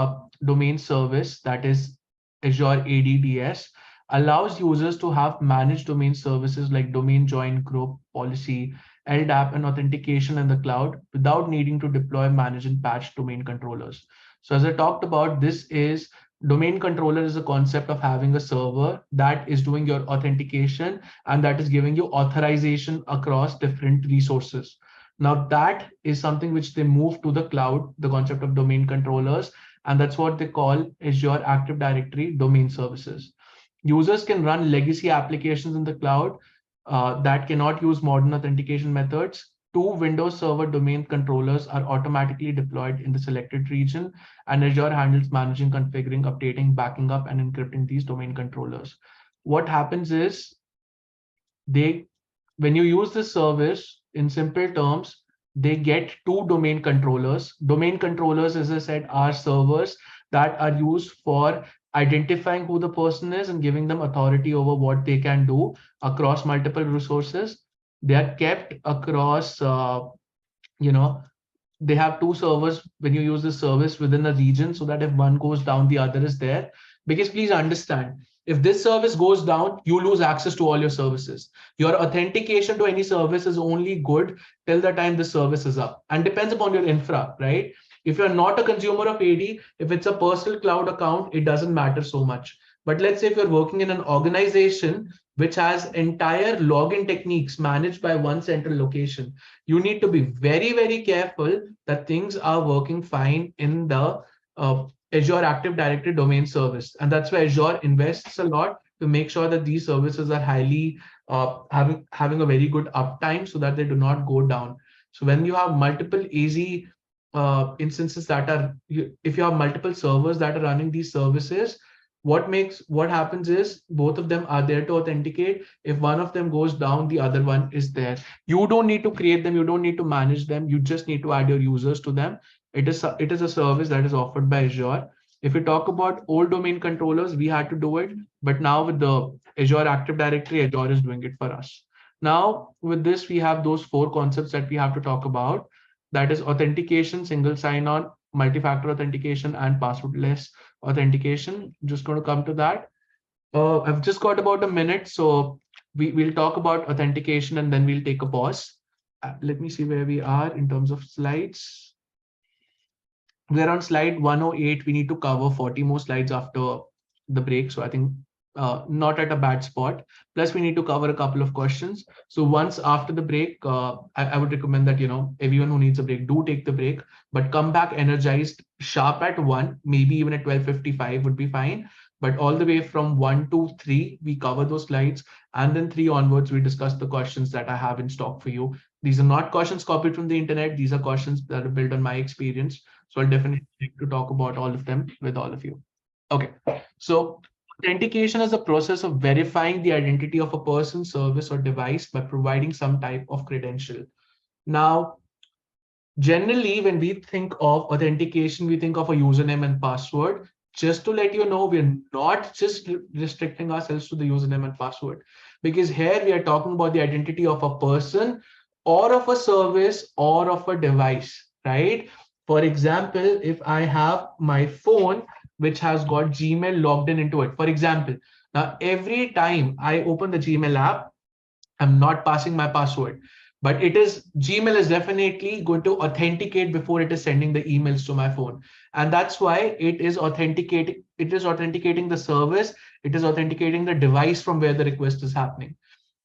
domain service, that is Azure ADDS, allows users to have managed domain services like domain join, group, policy, LDAP, and authentication in the cloud without needing to deploy, manage, and patch domain controllers. So as I talked about, this is domain controller is a concept of having a server that is doing your authentication and that is giving you authorization across different resources. Now that is something which they move to the cloud, the concept of domain controllers, and that's what they call Azure Active Directory domain services. Users can run legacy applications in the cloud that cannot use modern authentication methods. 2 Windows Server domain controllers are automatically deployed in the selected region, and Azure handles managing, configuring, updating, backing up, and encrypting these domain controllers. What happens is when you use this service, in simple terms, they get 2 domain controllers. Domain controllers, as I said, are servers that are used for identifying who the person is and giving them authority over what they can do across multiple resources. They are kept across, they have 2 servers when you use this service within a region, so that if one goes down, the other is there. Because please understand, if this service goes down, you lose access to all your services. Your authentication to any service is only good till the time the service is up, and depends upon your infra, right? If you're not a consumer of AD, if it's a personal cloud account, it doesn't matter so much. But let's say if you're working in an organization which has entire login techniques managed by one central location, you need to be very, very careful that things are working fine in the Azure Active Directory domain service. And that's why Azure invests a lot to make sure that these services are highly having a very good uptime so that they do not go down. So when you have multiple AZ instances that are, if you have multiple servers that are running these services, what happens is both of them are there to authenticate. If one of them goes down, the other one is there. You don't need to create them, you don't need to manage them, you just need to add your users to them. It is a service that is offered by Azure. If we talk about old domain controllers, we had to do it, but now with the Azure Active Directory, Azure is doing it for us. Now with this, we have those 4 concepts that we have to talk about. That is authentication, single sign-on, multi-factor authentication, and passwordless authentication. Just going to come to that. I've just got about a minute, so we'll talk about authentication and then we'll take a pause. Let me see where we are in terms of slides. We're on slide 108. We need to cover 40 more slides after the break. So I think not at a bad spot. Plus, we need to cover a couple of questions. So once after the break, I would recommend that, everyone who needs a break, do take the break, but come back energized, sharp at 1, maybe even at 12:55 would be fine. But all the way from 1 to 3, we cover those slides. And then 3 onwards, we discuss the questions that I have in stock for you. These are not questions copied from the internet. These are questions that are built on my experience. So I'll definitely like to talk about all of them with all of you. Okay, so authentication is the process of verifying the identity of a person, service, or device by providing some type of credential. Now, generally, when we think of authentication, we think of a username and password. Just to let you know, we're not just restricting ourselves to the username and password, because here we are talking about the identity of a person or of a service or of a device, right? For example, if I have my phone, which has got Gmail logged into it, for example, now every time I open the Gmail app, I'm not passing my password, but Gmail is definitely going to authenticate before it is sending the emails to my phone. And that's why it is authenticating the service, it is authenticating the device from where the request is happening.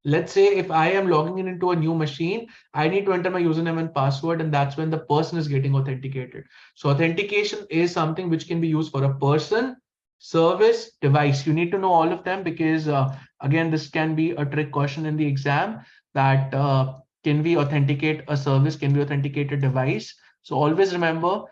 Let's say if I am logging in into a new machine, I need to enter my username and password, and that's when the person is getting authenticated. So authentication is something which can be used for a person, service, device. You need to know all of them because again, this can be a trick question in the exam that can we authenticate a service, can we authenticate a device? So always remember,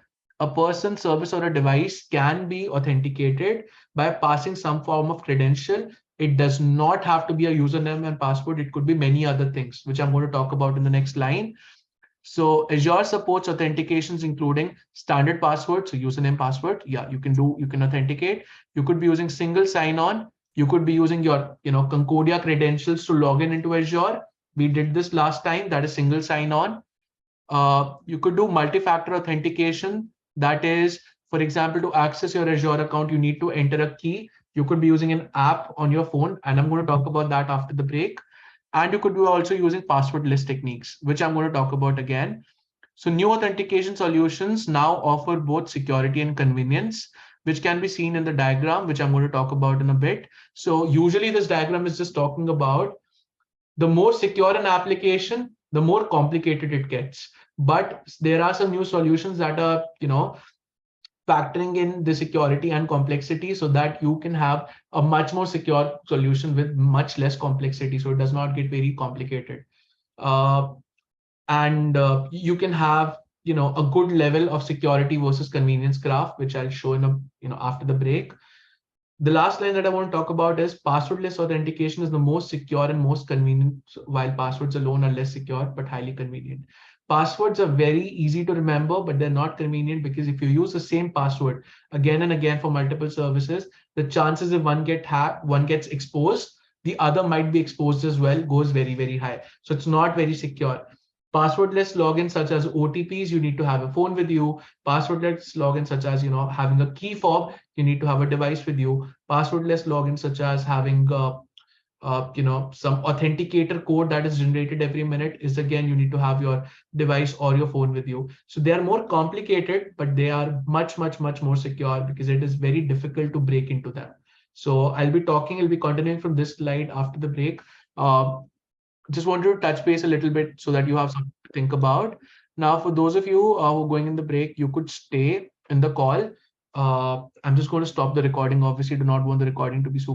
a person, service, or a device can be authenticated by passing some form of credential. It does not have to be a username and password. It could be many other things, which I'm going to talk about in the next line. So Azure supports authentications, including standard password. So username, password. Yeah, you can authenticate. You could be using single sign-on. You could be using your, Concordia credentials to log in into Azure. We did this last time. That is single sign-on. You could do multi-factor authentication. That is, for example, to access your Azure account, you need to enter a key. You could be using an app on your phone, and I'm going to talk about that after the break. And you could be also using passwordless techniques, which I'm going to talk about again. So new authentication solutions now offer both security and convenience, which can be seen in the diagram, which I'm going to talk about in a bit. So usually this diagram is just talking about the more secure an application, the more complicated it gets. But there are some new solutions that are, factoring in the security and complexity so that you can have a much more secure solution with much less complexity. So it does not get very complicated. And you can have, a good level of security versus convenience graph, which I'll show after the break. The last line that I want to talk about is passwordless authentication is the most secure and most convenient, while passwords alone are less secure but highly convenient. Passwords are very easy to remember, but they're not convenient because if you use the same password again and again for multiple services, the chances if one gets exposed, the other might be exposed as well, goes very, very high. So it's not very secure. Passwordless logins such as OTPs, you need to have a phone with you. Passwordless logins such as having a key fob, you need to have a device with you. Passwordless logins such as having some authenticator code that is generated every minute is, again, you need to have your device or your phone with you. So they are more complicated, but they are much, much, much more secure because it is very difficult to break into them. So I'll be continuing from this slide after the break. Just wanted to touch base a little bit so that you have something to think about. Now, for those of you who are going in the break, you could stay in the call. I'm just going to stop the recording. Obviously, do not want the recording to be super